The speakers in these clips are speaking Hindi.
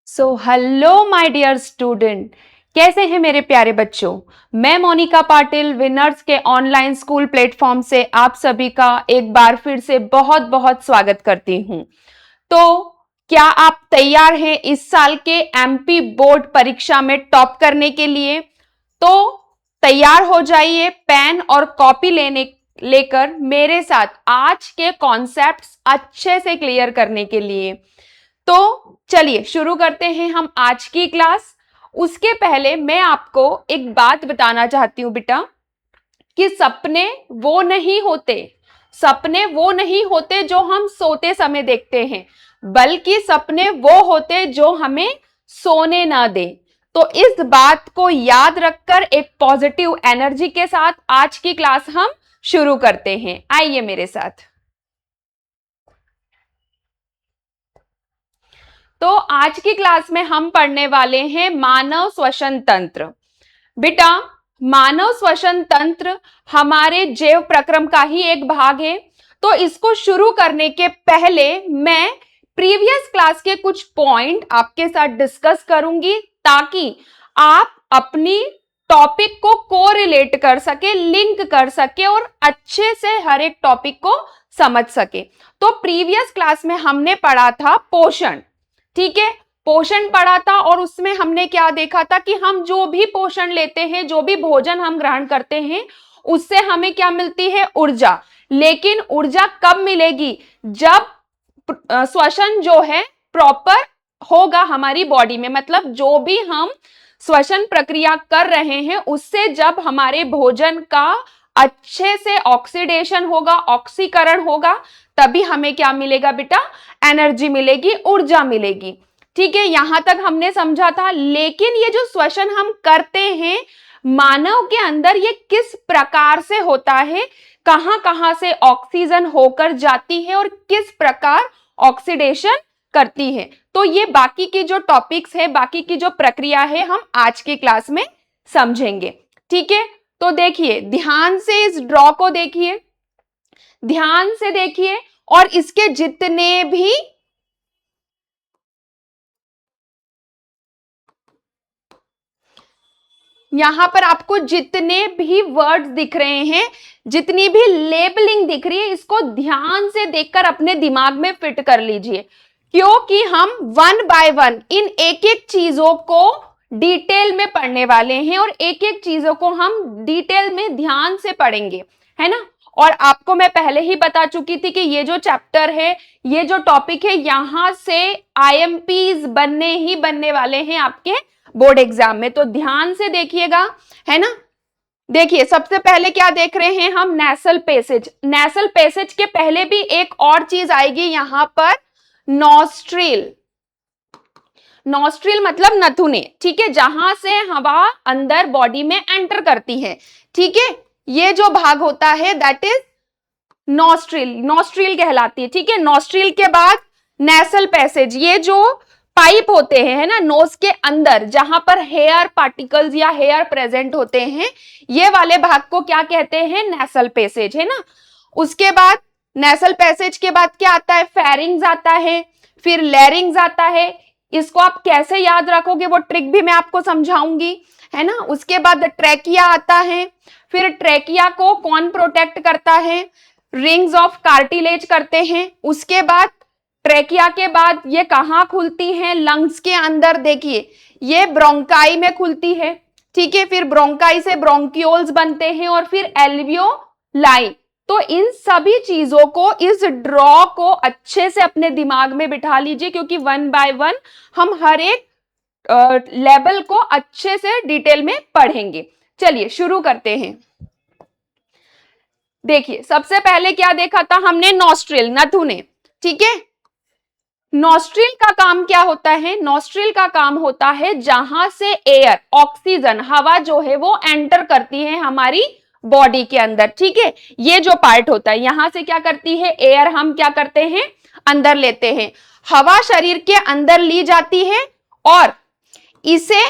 So hello my dear student, कैसे हैं मेरे प्यारे बच्चों। मैं मोनिका पाटिल विनर्स के ऑनलाइन स्कूल प्लेटफॉर्म से आप सभी का एक बार फिर से बहुत बहुत स्वागत करती हूं। तो क्या आप तैयार हैं इस साल के एमपी बोर्ड परीक्षा में टॉप करने के लिए? तो तैयार हो जाइए पेन और कॉपी लेकर मेरे साथ आज के कॉन्सेप्ट्स अच्छे से क्लियर करने के लिए। तो चलिए शुरू करते हैं हम आज की क्लास। उसके पहले मैं आपको एक बात बताना चाहती हूं बेटा, कि सपने वो नहीं होते जो हम सोते समय देखते हैं, बल्कि सपने वो होते जो हमें सोने ना दे। तो इस बात को याद रखकर एक पॉजिटिव एनर्जी के साथ आज की क्लास हम शुरू करते हैं। आइए मेरे साथ। तो आज की क्लास में हम पढ़ने वाले हैं मानव श्वसन तंत्र। बेटा, मानव श्वसन तंत्र हमारे जैव प्रक्रम का ही एक भाग है। तो इसको शुरू करने के पहले मैं प्रीवियस क्लास के कुछ पॉइंट आपके साथ डिस्कस करूंगी, ताकि आप अपनी टॉपिक को कोरिलेट कर सके, लिंक कर सके और अच्छे से हर एक टॉपिक को समझ सके। तो प्रीवियस क्लास में हमने पढ़ा था पोषण, ठीक है, पोषण पढ़ा था। और उसमें हमने क्या देखा था कि हम जो भी पोषण लेते हैं, जो भी भोजन हम ग्रहण करते हैं, उससे हमें क्या मिलती है? ऊर्जा। लेकिन ऊर्जा कब मिलेगी? जब श्वसन जो है प्रॉपर होगा हमारी बॉडी में, मतलब जो भी हम श्वसन प्रक्रिया कर रहे हैं उससे जब हमारे भोजन का अच्छे से ऑक्सीडेशन होगा, ऑक्सीकरण होगा, तभी हमें क्या मिलेगा बेटा? एनर्जी मिलेगी, ऊर्जा मिलेगी। ठीक है, यहां तक हमने समझा था। लेकिन ये जो श्वसन हम करते हैं मानव के अंदर, ये किस प्रकार से होता है, कहां कहां से ऑक्सीजन होकर जाती है और किस प्रकार ऑक्सीडेशन करती है, तो ये बाकी की जो टॉपिक्स है, बाकी की जो प्रक्रिया है, हम आज की क्लास में समझेंगे। ठीक है, तो देखिए ध्यान से इस ड्रॉ को देखिए, ध्यान से देखिए, और इसके जितने भी यहां पर आपको जितने भी वर्ड्स दिख रहे हैं, जितनी भी लेबलिंग दिख रही है, इसको ध्यान से देखकर अपने दिमाग में फिट कर लीजिए, क्योंकि हम वन बाय वन इन एक एक चीजों को डिटेल में पढ़ने वाले हैं और एक एक चीजों को हम डिटेल में ध्यान से पढ़ेंगे, है ना। और आपको मैं पहले ही बता चुकी थी कि ये जो चैप्टर है, ये जो टॉपिक है, यहां से आईएमपीज बनने ही बनने वाले हैं आपके बोर्ड एग्जाम में। तो ध्यान से देखिएगा, है ना। देखिए सबसे पहले क्या देख रहे हैं हम? Nasal passage. नेसल पैसेज के पहले भी एक और चीज आएगी यहां पर, नॉस्ट्रिल। नॉस्ट्रिल मतलब नथुने, ठीक है, जहां से हवा अंदर बॉडी में एंटर करती है। ठीक है, ये जो भाग होता है दैट इज नॉस्ट्रिल, नॉस्ट्रिल कहलाती है। ठीक है, नॉस्ट्रिल के बाद नेसल पैसेज, ये जो पाइप होते हैं, है ना, नोज के अंदर जहां पर हेयर पार्टिकल्स या हेयर प्रेजेंट होते हैं, ये वाले भाग को क्या कहते हैं? नेसल पैसेज, है ना। उसके बाद नेसल पैसेज के बाद क्या आता है? फेरिंग्स आता है, फिर लैरिंग्स आता है। इसको आप कैसे याद रखोगे वो ट्रिक भी मैं आपको समझाऊंगी, है ना। उसके बाद ट्रैकिया आता है, फिर ट्रैकिया को कौन प्रोटेक्ट करता है? रिंग्स ऑफ कार्टिलेज करते हैं। उसके बाद ट्रैकिया के बाद ये कहाँ खुलती हैं? लंग्स के अंदर। देखिए ये ब्रोंकाई में खुलती है, ठीक है, फिर ब्रोंकाई से ब्रोंक्यूल्स बनते हैं और फिर एल्वियोलाई। तो इन सभी चीजों को, इस ड्रॉ को अच्छे से अपने दिमाग में बिठा लीजिए, क्योंकि वन बाय वन हम हर एक लेवल को अच्छे से डिटेल में पढ़ेंगे। चलिए शुरू करते हैं। देखिए सबसे पहले क्या देखा था हमने? नॉस्ट्रिल, नथुने। ठीक है, नॉस्ट्रिल का काम क्या होता है? नॉस्ट्रिल का काम होता है जहां से एयर, ऑक्सीजन, हवा जो है वो एंटर करती है हमारी बॉडी के अंदर। ठीक है, ये जो पार्ट होता है, यहां से क्या करती है? एयर हम क्या करते हैं? अंदर लेते हैं। हवा शरीर के अंदर ली जाती है और इसे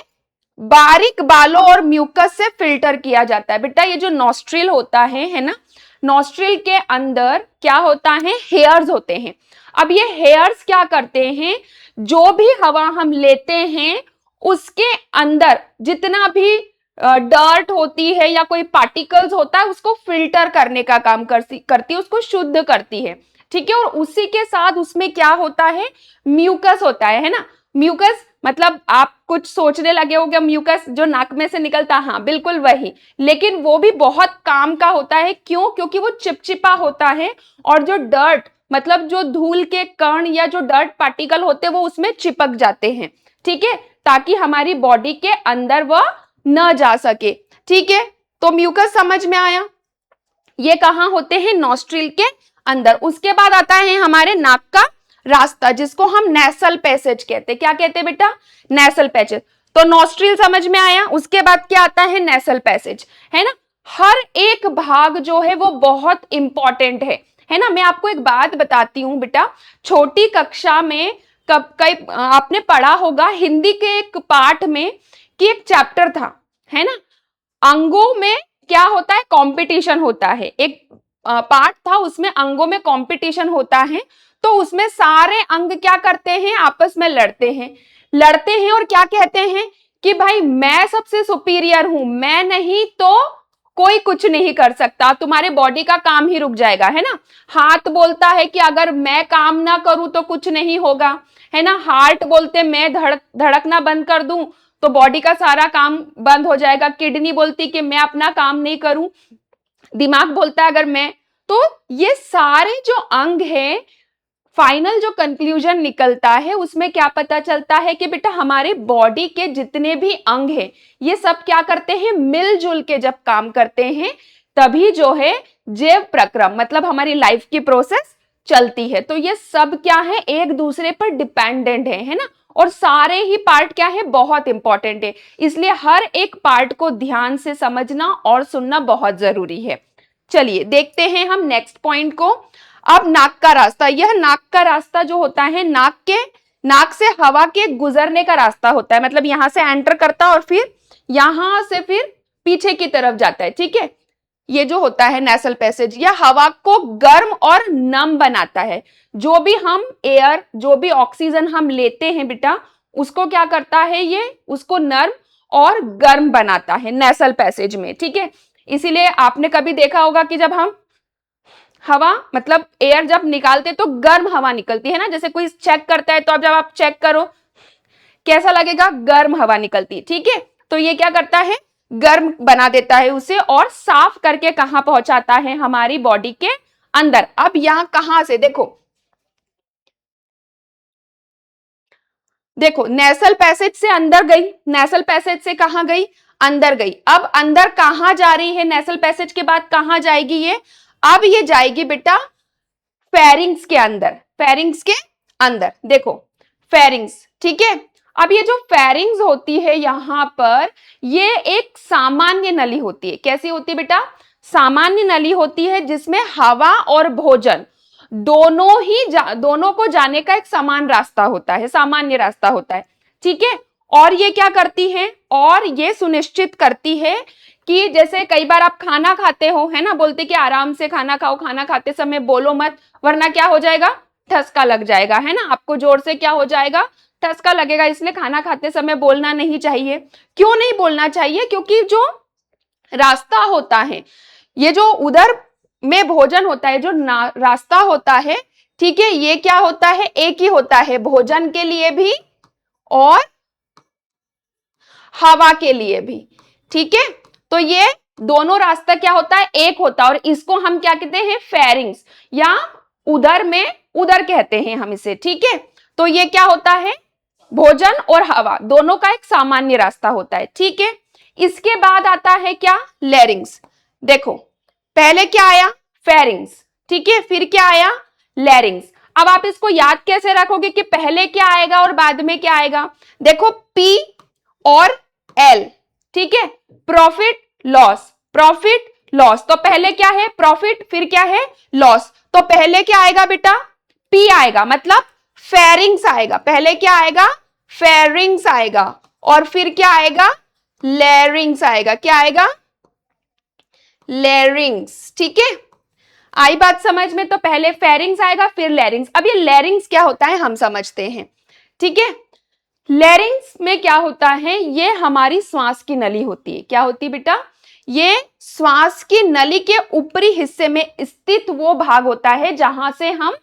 बारीक बालों और म्यूकस से फिल्टर किया जाता है। बेटा ये जो नॉस्ट्रिल होता है ना, नॉस्ट्रिल के अंदर क्या होता है? हेयर्स होते हैं। अब ये हेयर्स क्या करते हैं? जो भी हवा हम लेते हैं उसके अंदर जितना भी डर्ट होती है या कोई पार्टिकल्स होता है उसको फिल्टर करने का काम करती है, उसको शुद्ध करती है। ठीक है, और उसी के साथ उसमें क्या होता है, म्यूकस होता है ना। म्यूकस मतलब आप कुछ सोचने लगे हो क्या, म्यूकस जो नाक में से निकलता, हाँ बिल्कुल वही, लेकिन वो भी बहुत काम का होता है। क्यों? क्योंकि वो चिपचिपा होता है और जो डर्ट मतलब जो धूल के कण या जो डर्ट पार्टिकल होते हैं वो उसमें चिपक जाते हैं। ठीक है, ताकि हमारी बॉडी के अंदर वह न जा सके। ठीक है, तो म्यूकस समझ में आया। ये कहाँ होते हैं, नॉस्ट्रिल के अंदर। उसके बाद आता है हमारे नाक का रास्ता जिसको हम नेसल पैसेज कहते हैं। क्या कहते हैं बेटा, नेसल पैसेज। तो नॉस्ट्रिल समझ में आया। उसके बाद क्या आता है, नेसल पैसेज, है ना। हर एक भाग जो है वो बहुत इंपॉर्टेंट है ना। मैं आपको एक बात बताती हूँ बेटा, छोटी कक्षा में कब कई आपने पढ़ा होगा हिंदी के एक पाठ में कि एक चैप्टर था, है ना, अंगों में क्या होता है, कंपटीशन होता है। एक पार्ट था उसमें अंगों में कंपटीशन होता है, तो उसमें सारे अंग क्या करते हैं, आपस में लड़ते हैं और क्या कहते हैं कि भाई मैं सबसे सुपीरियर हूं, मैं नहीं तो कोई कुछ नहीं कर सकता, तुम्हारे बॉडी का काम ही रुक जाएगा, है ना। हाथ बोलता है कि अगर मैं काम ना करूं तो कुछ नहीं होगा, है ना। हार्ट बोलते मैं धड़कना बंद कर दूं तो बॉडी का सारा काम बंद हो जाएगा। किडनी बोलती कि मैं अपना काम नहीं करूं, दिमाग बोलता है अगर मैं, तो ये सारे जो अंग हैं, फाइनल जो कंक्लूजन निकलता है उसमें क्या पता चलता है कि बेटा हमारे बॉडी के जितने भी अंग हैं ये सब क्या करते हैं, मिलजुल के जब काम करते हैं तभी जो है जैव प्रक्रम मतलब हमारी लाइफ की प्रोसेस चलती है। तो ये सब क्या है, एक दूसरे पर डिपेंडेंट है ना। और सारे ही पार्ट क्या है, बहुत इंपॉर्टेंट है, इसलिए हर एक पार्ट को ध्यान से समझना और सुनना बहुत जरूरी है। चलिए देखते हैं हम नेक्स्ट पॉइंट को। अब नाक का रास्ता, यह नाक का रास्ता जो होता है नाक से हवा के गुजरने का रास्ता होता है, मतलब यहां से एंटर करता है और फिर यहां से फिर पीछे की तरफ जाता है। ठीक है, ये जो होता है नेसल पैसेज, यह हवा को गर्म और नम बनाता है। जो भी हम एयर, जो भी ऑक्सीजन हम लेते हैं बेटा, उसको क्या करता है, ये उसको नर्म और गर्म बनाता है नेसल पैसेज में। ठीक है, इसीलिए आपने कभी देखा होगा कि जब हम हवा मतलब एयर जब निकालते तो गर्म हवा निकलती है ना, जैसे कोई चेक करता है तो अब जब आप चेक करो कैसा लगेगा, गर्म हवा निकलती। ठीक है, तो ये क्या करता है, गर्म बना देता है उसे और साफ करके कहां पहुंचाता है, हमारी बॉडी के अंदर। अब यहां कहां से देखो नेसल पैसेज से अंदर गई, नेसल पैसेज से कहां गई, अंदर गई। अब अंदर कहां जा रही है, नेसल पैसेज के बाद कहां जाएगी ये, अब ये जाएगी बेटा फेरिंग्स के अंदर, फेरिंग्स के अंदर। देखो फेरिंग्स, ठीक है। अब ये जो फेरिंग्स होती है यहां पर, ये एक सामान्य नली होती है। कैसी होती है बेटा, सामान्य नली होती है जिसमें हवा और भोजन दोनों को जाने का एक समान रास्ता होता है, सामान्य रास्ता होता है। ठीक है, और ये क्या करती है, और ये सुनिश्चित करती है कि जैसे कई बार आप खाना खाते हो, है ना, बोलते कि आराम से खाना खाओ, खाना खाते समय बोलो मत वरना क्या हो जाएगा, ठसका लग जाएगा, है ना, आपको जोर से क्या हो जाएगा, ठसका लगेगा। इसलिए खाना खाते समय बोलना नहीं चाहिए। क्यों नहीं बोलना चाहिए, क्योंकि जो रास्ता होता है, ये जो उधर में भोजन होता है, जो रास्ता होता है, ठीक है, ये क्या होता है, एक ही होता है, भोजन के लिए भी और हवा के लिए भी। ठीक है, तो ये दोनों रास्ता क्या होता है, एक होता है, और इसको हम क्या कहते हैं, फेरिंग्स, या उदर में उदर कहते हैं हम इसे। ठीक है, तो ये क्या होता है, भोजन और हवा दोनों का एक सामान्य रास्ता होता है। ठीक है, इसके बाद आता है क्या, लैरिंग्स। देखो पहले क्या आया, फेरिंग्स, ठीक है, फिर क्या आया, लैरिंग्स। अब आप इसको याद कैसे रखोगे कि पहले क्या आएगा और बाद में क्या आएगा। देखो पी और एल, ठीक है, प्रॉफिट लॉस, प्रॉफिट लॉस, तो पहले क्या है, प्रॉफिट, फिर क्या है, लॉस। तो पहले क्या आएगा बेटा, पी आएगा, मतलब फेरिंग्स आएगा। पहले क्या आएगा, फेरिंग्स आएगा, और फिर क्या आएगा, लैरिंग्स आएगा। क्या आएगा, लैरिंग्स। ठीक है, आई बात समझ में। तो पहले फेरिंग्स आएगा फिर लैरिंग्स। अब ये लैरिंग्स क्या होता है हम समझते हैं। ठीक है। लैरिंग्स में क्या होता है, ये हमारी श्वास की नली होती है। क्या होती है बेटा, ये श्वास की नली के ऊपरी हिस्से में स्थित वो भाग होता है जहां से हम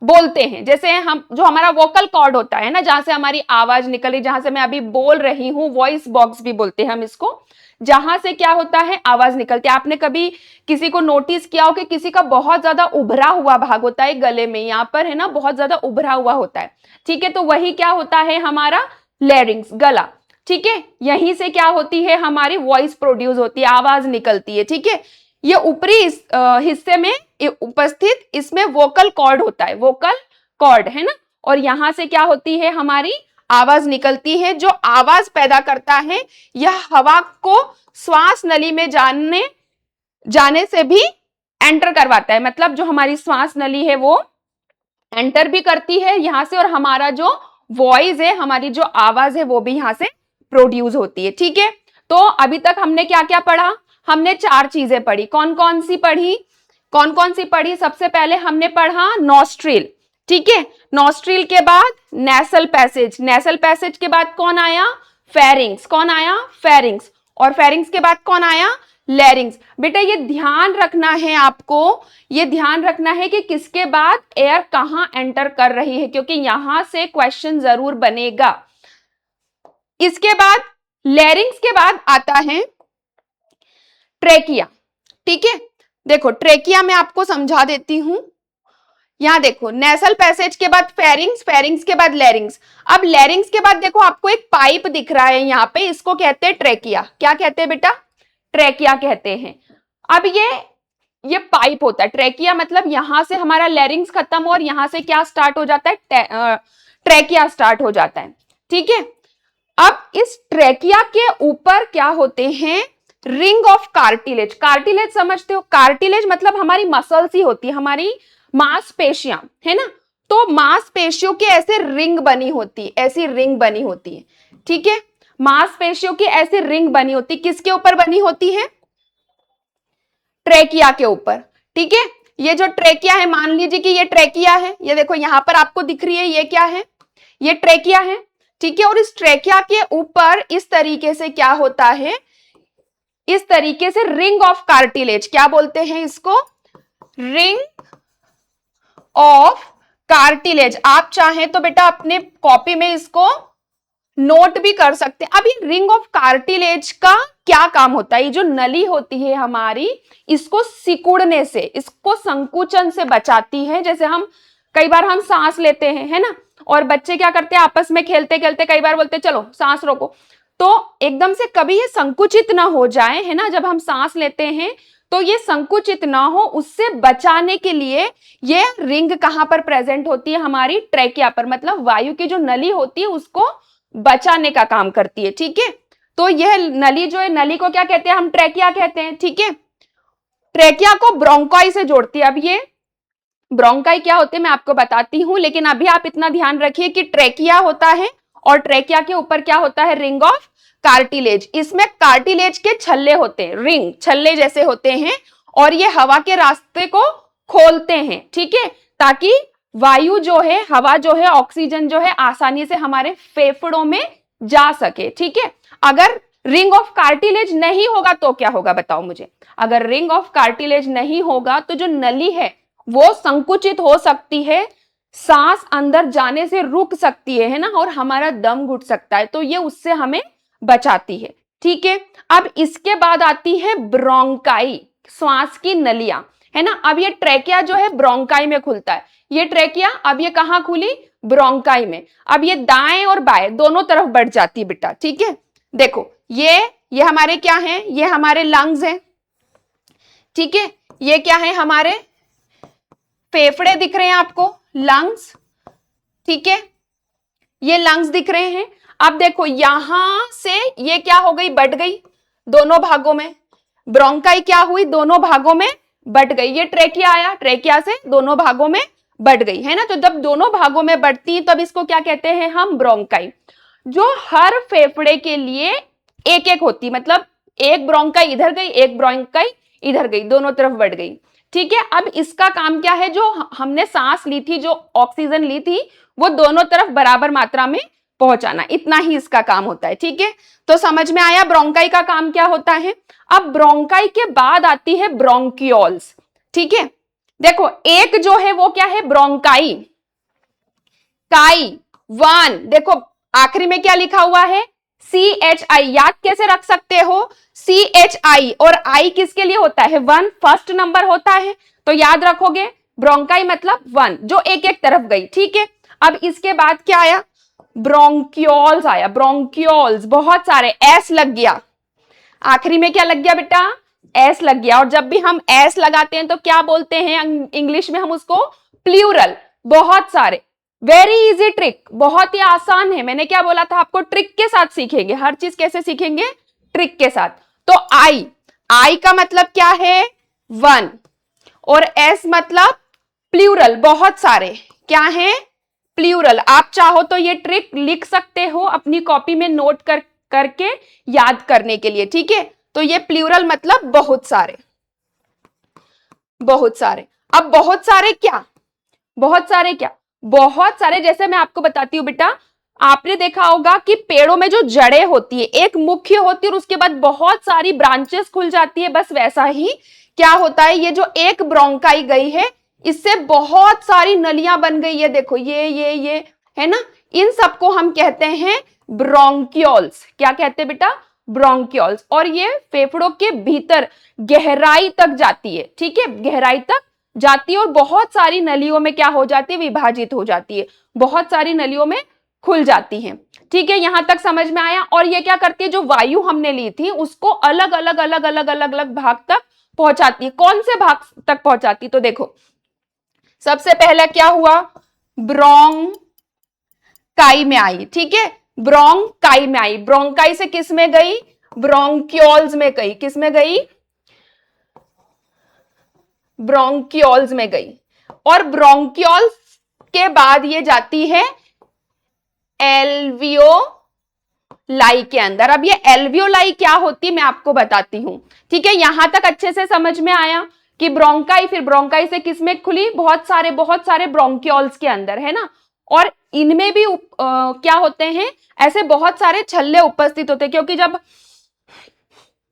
बोलते हैं। जैसे हम, जो हमारा वोकल कॉर्ड होता है ना, जहां से हमारी आवाज निकली, जहां से मैं अभी बोल रही हूं, वॉइस बॉक्स भी बोलते हैं हम इसको, जहां से क्या होता है, आवाज निकलती है। आपने कभी किसी को नोटिस किया हो कि किसी का बहुत ज्यादा उभरा हुआ भाग होता है गले में, यहाँ पर है ना, बहुत ज्यादा उभरा हुआ होता है। ठीक है, तो वही क्या होता है, हमारा लैरिंग्स, गला। ठीक है, यहीं से क्या होती है, हमारी वॉइस प्रोड्यूस होती है, आवाज निकलती है। ठीक है, ये ऊपरी हिस्से में उपस्थित इसमें वोकल कॉर्ड होता है, वोकल कॉर्ड है ना, और यहां से क्या होती है, हमारी आवाज निकलती है। जो आवाज पैदा करता है, यह हवा को श्वास नली में जाने से भी एंटर करवाता है। मतलब जो हमारी श्वास नली है वो एंटर भी करती है यहां से, और हमारा जो वॉइस है, हमारी जो आवाज है, वो भी यहां से प्रोड्यूस होती है। ठीक है, तो अभी तक हमने क्या क्या पढ़ा, हमने 4 चीजें पढ़ी। कौन कौन सी पढ़ी? सबसे पहले हमने पढ़ा नॉस्ट्रिल। ठीक है, नॉस्ट्रिल के बाद नेसल पैसेज, नेसल पैसेज के बाद कौन आया, फेरिंग्स। कौन आया, फेरिंग्स। और फेरिंग्स के बाद कौन आया, लैरिंग्स। बेटा ये ध्यान रखना है आपको, ये ध्यान रखना है कि किसके बाद एयर कहां एंटर कर रही है, क्योंकि यहां से क्वेश्चन जरूर बनेगा। इसके बाद लैरिंग्स के बाद आता है ट्रेकिया। ठीक है, देखो ट्रेकिया में आपको समझा देती हूं। यहां देखो, नेसल पैसेज के बाद फेरिंग्स, फेरिंग्स के बाद लैरिंग्स। अब लैरिंग्स के बाद देखो आपको एक पाइप दिख रहा है यहाँ पे, इसको कहते हैं ट्रेकिया। क्या कहते हैं बेटा, ट्रेकिया कहते हैं। अब ये पाइप होता है, ट्रेकिया मतलब यहां से हमारा लैरिंग्स खत्म हो और यहां से क्या स्टार्ट हो जाता है, ट्रेकिया स्टार्ट हो जाता है। ठीक है, अब इस ट्रेकिया के ऊपर क्या होते हैं, रिंग ऑफ कार्टिलेज। कार्टिलेज समझते हो, कार्टिलेज मतलब हमारी मसल्स ही होती है, हमारी मांसपेशियां, है ना। तो मांसपेशियों की ऐसे रिंग बनी होती है, ऐसी रिंग बनी होती है। ठीक है, मांसपेशियों की ऐसी रिंग बनी होती, किसके ऊपर बनी होती है, ट्रेकिया के ऊपर। ठीक है, ये जो ट्रेकिया है, मान लीजिए कि ये ट्रेकिया है, ये देखो यहां पर आपको दिख रही है, ये क्या है, ये ट्रेकिया है। ठीक है, और इस ट्रेकिया के ऊपर इस तरीके से क्या होता है, इस तरीके से रिंग ऑफ कार्टिलेज, क्या बोलते हैं इसको, रिंग ऑफ कार्टिलेज। आप चाहें तो बेटा अपने कॉपी में इसको नोट भी कर सकते हैं। अब ये रिंग ऑफ कार्टिलेज का क्या काम होता है, ये जो नली होती है हमारी, इसको सिकुड़ने से, इसको संकुचन से बचाती है। जैसे हम कई बार हम सांस लेते हैं, है ना, और बच्चे क्या करते हैं, आपस में खेलते खेलते कई बार बोलते हैं चलो सांस रोको, तो एकदम से कभी ये संकुचित ना हो जाए, है ना, जब हम सांस लेते हैं तो ये संकुचित ना हो, उससे बचाने के लिए ये रिंग कहां पर प्रेजेंट होती है, हमारी ट्रेकिया पर। मतलब वायु की जो नली होती है उसको बचाने का काम करती है। ठीक है, तो यह नली जो है, नली को क्या कहते हैं, हम ट्रेकिया कहते हैं। ठीक है, ट्रेकिया को ब्रोंकाई से जोड़ती है। अब ये ब्रोंकाई क्या होते हैं मैं आपको बताती हूं, लेकिन अभी आप इतना ध्यान रखिए कि ट्रेकिया होता है और ट्रेकिया के ऊपर क्या होता है, रिंग ऑफ कार्टिलेज। इसमें कार्टिलेज के छल्ले होते हैं, रिंग छल्ले जैसे होते हैं, और ये हवा के रास्ते को खोलते हैं। ठीक है, ताकि वायु जो है, हवा जो है, ऑक्सीजन जो है, आसानी से हमारे फेफड़ों में जा सके। ठीक है, अगर रिंग ऑफ कार्टिलेज नहीं होगा तो क्या होगा बताओ मुझे, अगर रिंग ऑफ कार्टिलेज नहीं होगा तो जो नली है वो संकुचित हो सकती है, सांस अंदर जाने से रुक सकती है ना, और हमारा दम घुट सकता है, तो ये उससे हमें बचाती है। ठीक है, अब इसके बाद आती है ब्रोंकाई, श्वास की नलियां, है ना। अब ये ट्रेकिया जो है ब्रोंकाई में खुलता है, ये ट्रेकिया अब ये कहां खुली, ब्रोंकाई में। अब ये दाएं और बाएं दोनों तरफ बढ़ जाती है बेटा। ठीक है, देखो ये हमारे क्या हैं, ये हमारे लंग्स हैं। ठीक है, ये क्या है, हमारे फेफड़े दिख रहे हैं आपको, लंग्स। ठीक है, ये लंग्स दिख रहे हैं। अब देखो यहां से ये क्या हो गई, बढ़ गई दोनों भागों में, ब्रोंकाई क्या हुई, दोनों भागों में बढ़ गई। ये ट्रेकिया आया, ट्रेकिया से दोनों भागों में बढ़ गई, है ना। तो जब दोनों भागों में बढ़ती है तब इसको क्या कहते हैं हम, ब्रोंकाई। जो हर फेफड़े के लिए एक एक होती, मतलब एक ब्रोंकाई इधर गई, एक ब्रोंकाई इधर गई, दोनों तरफ बढ़ गई। ठीक है, अब इसका काम क्या है, जो हमने सांस ली थी, जो ऑक्सीजन ली थी, वो दोनों तरफ बराबर मात्रा में पहुंचाना, इतना ही इसका काम होता है। ठीक है, तो समझ में आया ब्रोंकाई का काम क्या होता है। अब ब्रोंकाई के बाद आती है ब्रोंकियोल्स। ठीक है, देखो एक जो है वो क्या है, ब्रोंकाई, काई, वन, देखो आखिरी में क्या लिखा हुआ है, CHI, याद कैसे रख सकते हो, CHI और I किसके लिए होता है, वन, फर्स्ट नंबर होता है, तो याद रखोगे ब्रोंकाई मतलब वन, जो एक एक तरफ गई। ठीक है, अब इसके बाद क्या आया, ब्रोंकियोल्स आया, ब्रोंकियोल्स, बहुत सारे, एस लग गया, आखिरी में क्या लग गया बेटा, एस लग गया। और जब भी हम एस लगाते हैं तो क्या बोलते हैं इंग्लिश में, हम उसको प्लूरल, बहुत सारे। वेरी इजी ट्रिक, बहुत ही आसान है, मैंने क्या बोला था आपको, ट्रिक के साथ सीखेंगे, हर चीज कैसे सीखेंगे, ट्रिक के साथ। तो आई का मतलब क्या है, वन, और एस मतलब प्लूरल, बहुत सारे, क्या है, प्लूरल। आप चाहो तो ये ट्रिक लिख सकते हो अपनी कॉपी में नोट करके याद करने के लिए। ठीक है, तो ये प्लूरल मतलब बहुत सारे, बहुत सारे। अब बहुत सारे क्या, बहुत सारे क्या, बहुत सारे, जैसे मैं आपको बताती हूं बेटा, आपने देखा होगा कि पेड़ों में जो जड़ें होती है, एक मुख्य होती है और उसके बाद बहुत सारी ब्रांचेस खुल जाती है, बस वैसा ही क्या होता है, ये जो एक ब्रोंकाई गई है इससे बहुत सारी नलियां बन गई है, देखो ये है ना, इन सबको हम कहते हैं ब्रोंकियोल्स। क्या कहते हैं बेटा, ब्रोंकियोल्स। और ये फेफड़ों के भीतर गहराई तक जाती है। ठीक है, गहराई तक जाती है और बहुत सारी नलियों में क्या हो जाती है, विभाजित हो जाती है, बहुत सारी नलियों में खुल जाती है। ठीक है, यहां तक समझ में आया। और ये क्या करती है, जो वायु हमने ली थी उसको अलग अलग अलग अलग अलग अलग भाग तक पहुंचाती है। कौन से भाग तक पहुंचाती, तो देखो सबसे पहले क्या हुआ, ब्रोंकाई में आई। ठीक है, ब्रोंकाई में आई, ब्रोंकाई से किस में गई, ब्रोंकियोल्स में गई, किस में गई, ब्रोंकियोल्स में गई। और ब्रोंकियोल्स के बाद ये जाती है एल्वियोलाई के अंदर। अब ये एल्वियोलाई क्या होती है मैं आपको बताती हूं। ठीक है, यहां तक अच्छे से समझ में आया कि ब्रोंकाई, फिर ब्रोंकाई से किसमें खुली, बहुत सारे ब्रोंकियोल्स के अंदर, है ना। और इनमें भी क्या होते हैं, ऐसे बहुत सारे छल्ले उपस्थित होते हैं, क्योंकि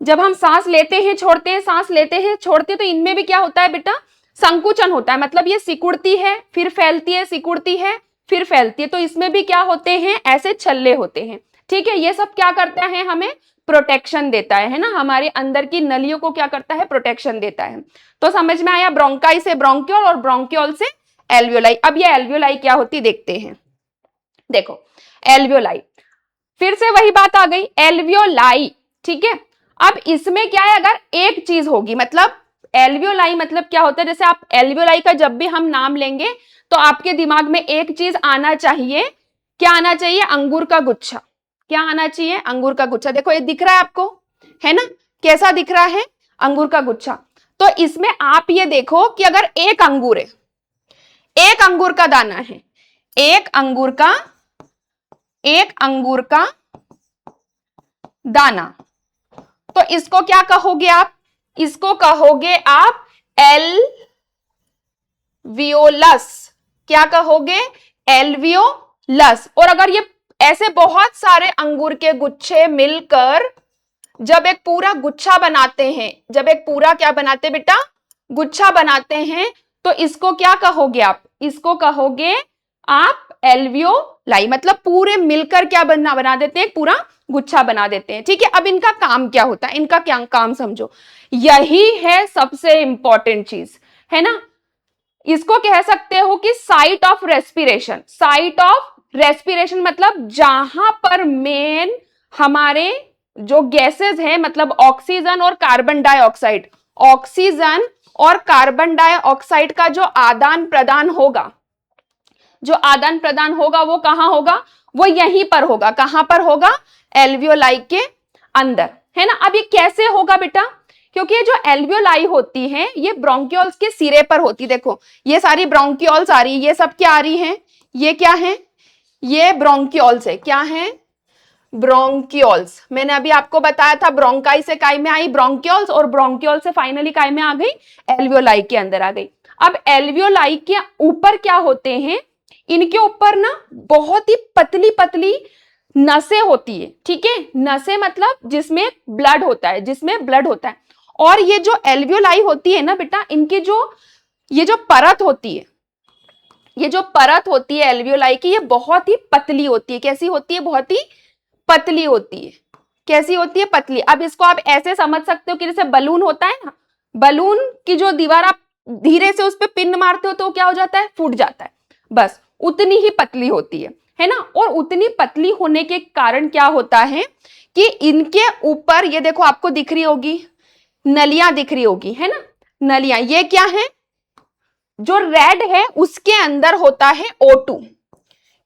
जब हम सांस लेते हैं छोड़ते हैं, सांस लेते हैं छोड़ते हैं, तो इनमें भी क्या होता है बेटा, संकुचन होता है, मतलब ये सिकुड़ती है फिर फैलती है, सिकुड़ती है फिर फैलती है, तो इसमें भी क्या होते हैं, ऐसे छल्ले होते हैं। ठीक है, ये सब क्या करता है, हमें प्रोटेक्शन देता है ना, हमारे अंदर की नलियों को क्या करता है, प्रोटेक्शन देता है। तो समझ में आया, ब्रोंकाई से ब्रोंकियोल और ब्रोंकियोल से एल्वियोलाई। अब ये एल्वियोलाई क्या होती देखते हैं। देखो एल्वियोलाई, फिर से वही बात आ गई, एल्वियोलाई। ठीक है, अब इसमें क्या है, अगर एक चीज होगी, मतलब एल्वियोलाई मतलब क्या होता है, जैसे आप एल्वियोलाई का जब भी हम नाम लेंगे तो आपके दिमाग में एक चीज आना चाहिए, क्या आना चाहिए, अंगूर का गुच्छा। क्या आना चाहिए, अंगूर का गुच्छा। देखो ये दिख रहा है आपको, है ना, कैसा दिख रहा है, अंगूर का गुच्छा। तो इसमें आप ये देखो कि अगर एक अंगूर है, एक अंगूर का दाना है, एक अंगूर का दाना, तो इसको क्या कहोगे आप, इसको कहोगे आप एल्वियोलस। क्या कहोगे, एल्वियोलस। और अगर ये ऐसे बहुत सारे अंगूर के गुच्छे मिलकर जब एक पूरा गुच्छा बनाते हैं, जब एक पूरा क्या बनाते बेटा, गुच्छा बनाते हैं, तो इसको क्या कहोगे आप, इसको कहोगे आप एल्वियोलाई, मतलब पूरे मिलकर क्या बना देते हैं, पूरा गुच्छा बना देते हैं। ठीक है, अब इनका काम क्या होता है, इनका क्या काम समझो, यही है सबसे इंपॉर्टेंट चीज, है ना। इसको कह सकते हो कि site of respiration. Site of respiration मतलब जहां पर मेन हमारे जो गैसेस हैं, मतलब ऑक्सीजन और कार्बन डाइऑक्साइड, ऑक्सीजन और कार्बन डाइऑक्साइड का जो आदान प्रदान होगा, जो आदान प्रदान होगा वो कहां होगा, वो यहीं पर होगा। कहां पर होगा, एल्वियोलाई के अंदर, है ना। अब ये कैसे होगा बेटा, क्योंकि ये जो एल्वियोलाई होती है ये ब्रोंकियोल्स के सिरे पर होती। देखो ये सारी ब्रोंकियोल्स आ रही है, ये सब क्या आ रही है, ये क्या है, ये ब्रोंकियोल्स है। क्या है, ब्रोंकियोल्स। मैंने अभी आपको बताया था ब्रोंकाई से काय में आई ब्रोंकियोल्स, और ब्रोंकियोल से फाइनली काय में आ गई, एल्वियोलाई के अंदर आ गई। अब एल्वियोलाई के ऊपर क्या होते हैं, इनके ऊपर ना बहुत ही पतली पतली नसें होती है, ठीक है। नसें मतलब जिसमें ब्लड होता है, जिसमें ब्लड होता है। और ये जो एल्वियोलाई होती है ना बेटा, इनकी जो ये जो परत होती है, ये जो परत होती है एल्वियोलाई की, ये बहुत ही पतली होती है। कैसी होती है? बहुत ही पतली होती है। कैसी होती है? पतली। अब इसको आप ऐसे समझ सकते हो कि जैसे बलून होता है ना, बलून की जो दीवार आप धीरे से उस पर पिन मारते हो तो क्या हो जाता है? फूट जाता है। बस उतनी ही पतली होती है ना। और उतनी पतली होने के कारण क्या होता है कि इनके ऊपर ये देखो, आपको दिख रही होगी नलियां, दिख रही होगी, है ना, नलियां। ये क्या है? जो रेड है उसके अंदर होता है O2।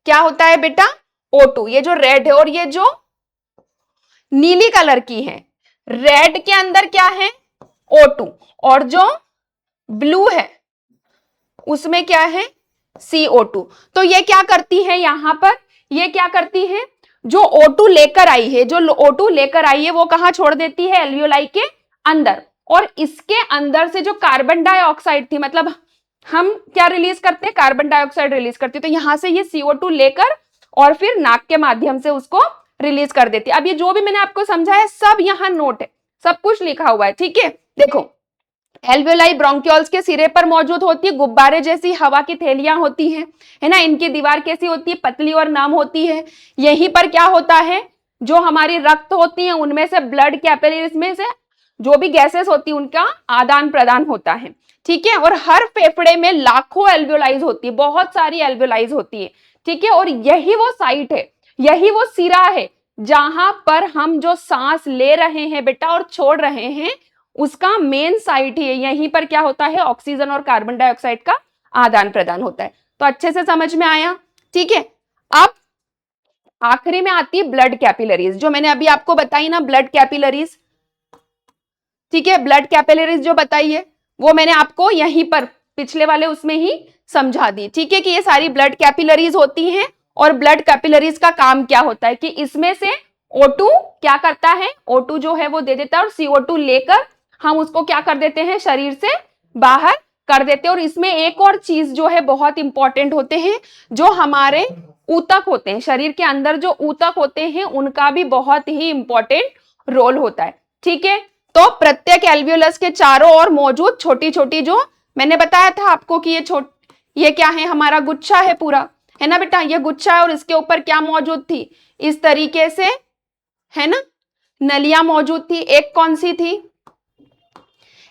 क्या होता है बेटा? O2। ये जो रेड है और ये जो नीली कलर की है, रेड के अंदर क्या है? O2। और जो ब्लू है उसमें क्या है? CO2। तो ये क्या करती है यहां पर? ये क्या करती है? जो O2 लेकर आई है, जो O2 लेकर आई है, वो कहां छोड़ देती है? एल्वियोलाई के अंदर। और इसके अंदर से जो कार्बन डाइऑक्साइड थी, मतलब हम क्या रिलीज करते हैं? कार्बन डाइऑक्साइड रिलीज करते हैं। तो यहां से ये CO2 लेकर और फिर नाक के माध्यम से उसको रिलीज कर देती है। अब ये जो भी मैंने आपको समझाया सब यहाँ नोट है, सब कुछ लिखा हुआ है, ठीक है। देखो, एल्वियोलाई ब्रोंकियोल्स के सिरे पर मौजूद होती है, गुब्बारे जैसी हवा की थैलियां होती हैं, है ना। इनकी दीवार कैसी होती है? पतली और नम होती है। यहीं पर क्या होता है? जो हमारी रक्त होती है उनमें से ब्लड कैपिलरीज में से जो भी गैसेस होती है उनका आदान प्रदान होता है, ठीक है। और हर फेफड़े में लाखों एल्वियोलाइज होती है, बहुत सारी एल्वियोलाइज होती है, ठीक है। और यही वो साइट है, यही वो सिरा है जहां पर हम जो सांस ले रहे हैं बेटा और छोड़ रहे हैं, उसका मेन साइट ही है। यहीं पर क्या होता है? ऑक्सीजन और कार्बन डाइऑक्साइड का आदान प्रदान होता है। तो अच्छे से समझ में आया, ठीक है। अब आखिरी में आती है ब्लड कैपिलरीज, जो मैंने अभी आपको बताई ना, ब्लड कैपिलरीज, ठीक है। ब्लड कैपिलरीज जो बताई है वो मैंने आपको यहीं पर पिछले वाले उसमें ही समझा दी, ठीक है, कि ये सारी ब्लड कैपिलरीज होती हैं। और ब्लड कैपिलरीज का काम क्या होता है कि इसमें से O2 क्या करता है? O2 जो है वो दे देता है और CO2 लेकर हम उसको क्या कर देते हैं? शरीर से बाहर कर देते हैं। और इसमें एक और चीज जो है बहुत इंपॉर्टेंट होते हैं, जो हमारे ऊतक होते हैं, शरीर के अंदर जो ऊतक होते हैं उनका भी बहुत ही इंपॉर्टेंट रोल होता है, ठीक है। तो प्रत्येक एल्वियोलस के चारों ओर मौजूद छोटी छोटी, जो मैंने बताया था आपको कि ये क्या है? हमारा गुच्छा है पूरा, है ना बेटा, ये गुच्छा है। और इसके ऊपर क्या मौजूद थी? इस तरीके से, है ना, नलियां मौजूद थी। एक कौन सी थी?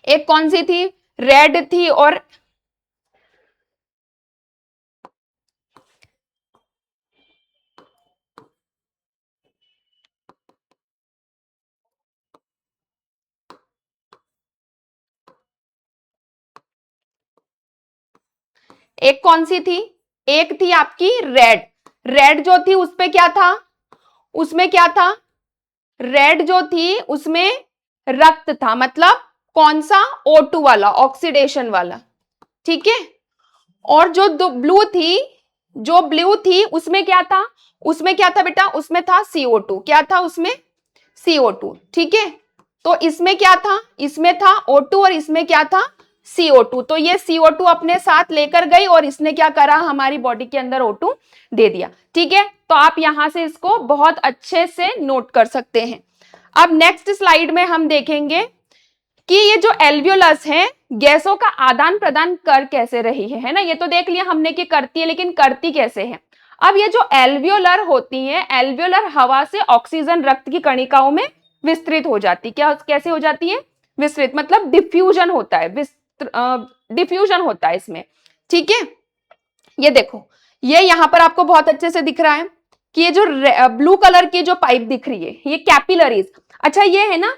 एक कौन सी थी? रेड थी। और एक कौन सी थी? एक थी आपकी रेड। रेड जो थी उसपे क्या था? उसमें क्या था? रेड जो थी उसमें रक्त था, मतलब कौन सा? O2 वाला, ऑक्सीडेशन वाला, ठीक है। और जो ब्लू थी, जो ब्लू थी उसमें क्या था? उसमें क्या था बेटा? उसमें था CO2। क्या था उसमें? CO2, ठीक है। तो इसमें क्या था? इसमें था O2 और इसमें क्या था? CO2। तो ये CO2 अपने साथ लेकर गई और इसने क्या करा? हमारी बॉडी के अंदर O2 दे दिया, ठीक है। तो आप यहां से इसको बहुत अच्छे से नोट कर सकते हैं। अब नेक्स्ट स्लाइड में हम देखेंगे कि ये जो एल्वियोलस है गैसों का आदान प्रदान कर कैसे रही है ना। ये तो देख लिया हमने कि करती है, लेकिन करती कैसे है? अब ये जो एल्वियोलर होती है, एल्वियोलर हवा से ऑक्सीजन रक्त की कणिकाओं में विस्तृत हो जाती। क्या कैसे हो जाती है? विस्तृत, मतलब डिफ्यूजन होता है, डिफ्यूजन होता है इसमें, ठीक है। ये देखो, ये यहां पर आपको बहुत अच्छे से दिख रहा है कि ये जो ब्लू कलर की जो पाइप दिख रही है, ये कैपिलरीज। अच्छा, ये है ना,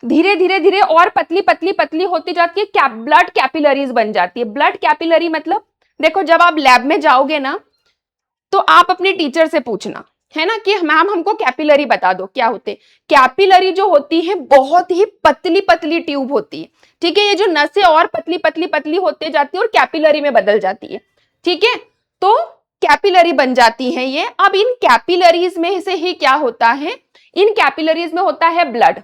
धीरे धीरे धीरे और पतली पतली पतली होती जाती है, ब्लड कैपिलरीज बन जाती है। ब्लड कैपिलरी मतलब, देखो, जब आप लैब में जाओगे ना तो आप अपने टीचर से पूछना, है ना, कि मैम हमको कैपिलरी बता दो क्या होते। कैपिलरी जो होती है बहुत ही पतली पतली ट्यूब होती है, ठीक है। ये जो नसें और पतली पतली पतली होते जाती है और कैपिलरी में बदल जाती है, ठीक है। तो कैपिलरी बन जाती है ये। अब इन कैपिलरीज में से ही क्या होता है? इन कैपिलरीज में होता है ब्लड,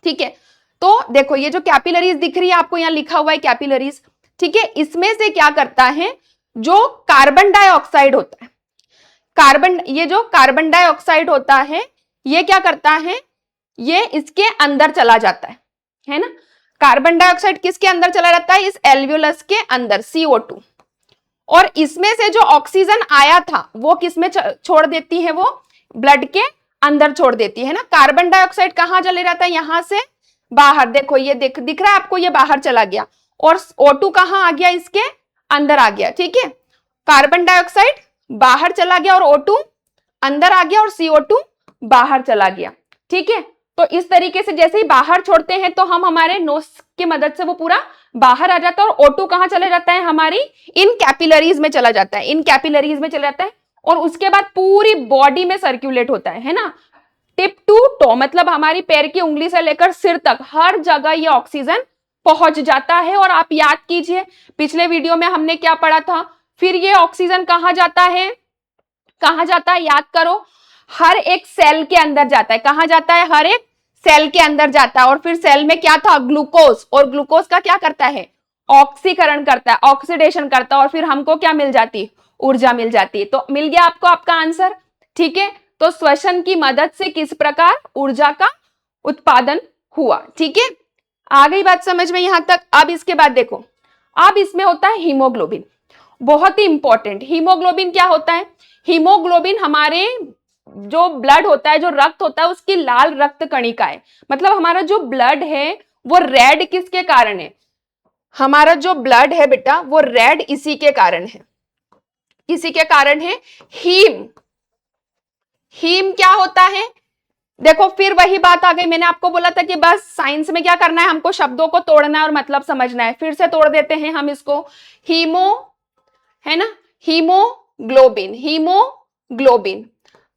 ठीक है। तो देखो, ये जो कैपिलरीज दिख रही है आपको, यहां लिखा हुआ है कैपिलरीज, ठीक है। इसमें से क्या करता है? जो कार्बन डाइऑक्साइड होता है, ये जो कार्बन डाइऑक्साइड होता है, ये क्या करता है, ये इसके अंदर चला जाता है ना। कार्बन डाइऑक्साइड किसके अंदर चला जाता है, इस एल्वियोलस के अंदर, CO2। और इसमें से जो ऑक्सीजन आया था वो किसमें छोड़ देती है, वो ब्लड के अंदर छोड़ देती है ना। कार्बन डाइऑक्साइड कहां चले जाता है, यहां से बाहर, देखो ये दिख रहा है आपको, ये बाहर चला गया, और O2 कहां आ गया, इसके अंदर आ गया, ठीक है। कार्बन डाइऑक्साइड बाहर चला गया और O2 अंदर आ गया और CO2 बाहर चला गया, ठीक है। तो इस तरीके से जैसे ही बाहर छोड़ते हैं तो हम हमारे नोज की मदद से वो पूरा बाहर आ जाता है, और O2 कहां चले जाता है, हमारी इन कैपिलरीज में चला जाता है, इन कैपिलरीज में चला जाता है, और उसके बाद पूरी बॉडी में सर्कुलेट होता है ना। टिप टू टो, मतलब हमारी पैर की उंगली से लेकर सिर तक हर जगह ये ऑक्सीजन पहुंच जाता है। और आप याद कीजिए पिछले वीडियो में हमने क्या पढ़ा था, फिर ये ऑक्सीजन कहां जाता है, कहां जाता है, याद करो, हर एक सेल के अंदर जाता है। कहां जाता है, हर एक सेल के अंदर जाता है। और फिर सेल में क्या था, ग्लूकोज, और ग्लूकोज का क्या करता है, ऑक्सीकरण करता है, ऑक्सीडेशन करता है, और फिर हमको क्या मिल जाती है, ऊर्जा मिल जाती है। तो मिल गया आपको आपका आंसर, ठीक है। तो श्वसन की मदद से किस प्रकार ऊर्जा का उत्पादन हुआ, ठीक है। आ गई बात समझ में यहां तक। अब इसके बाद देखो, अब इसमें होता है हीमोग्लोबिन, बहुत ही इंपॉर्टेंट। हीमोग्लोबिन क्या होता है, हीमोग्लोबिन हमारे जो ब्लड होता है, जो रक्त होता है, उसकी लाल रक्त कणिका है। मतलब हमारा जो ब्लड है वो रेड किसके कारण है, हमारा जो ब्लड है बेटा वो रेड इसी के कारण है, इसी के कारण है। हीम, हीम क्या होता है, देखो फिर वही बात आ गई, मैंने आपको बोला था कि बस साइंस में क्या करना है, हमको शब्दों को तोड़ना है और मतलब समझना है। फिर से तोड़ देते हैं हम इसको, हीमो है ना, हीमोग्लोबिन, हीमोग्लोबिन।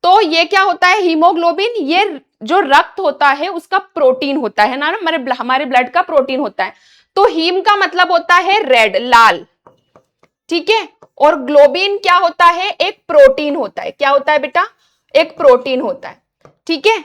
तो ये क्या होता है, हीमोग्लोबिन ये जो रक्त होता है उसका प्रोटीन होता है ना, हमारे ब्लड का प्रोटीन होता है। तो हीम का मतलब होता है रेड, लाल, ठीक है। और ग्लोबिन क्या होता है, एक प्रोटीन होता है। क्या होता है बेटा, एक प्रोटीन होता है, ठीक है।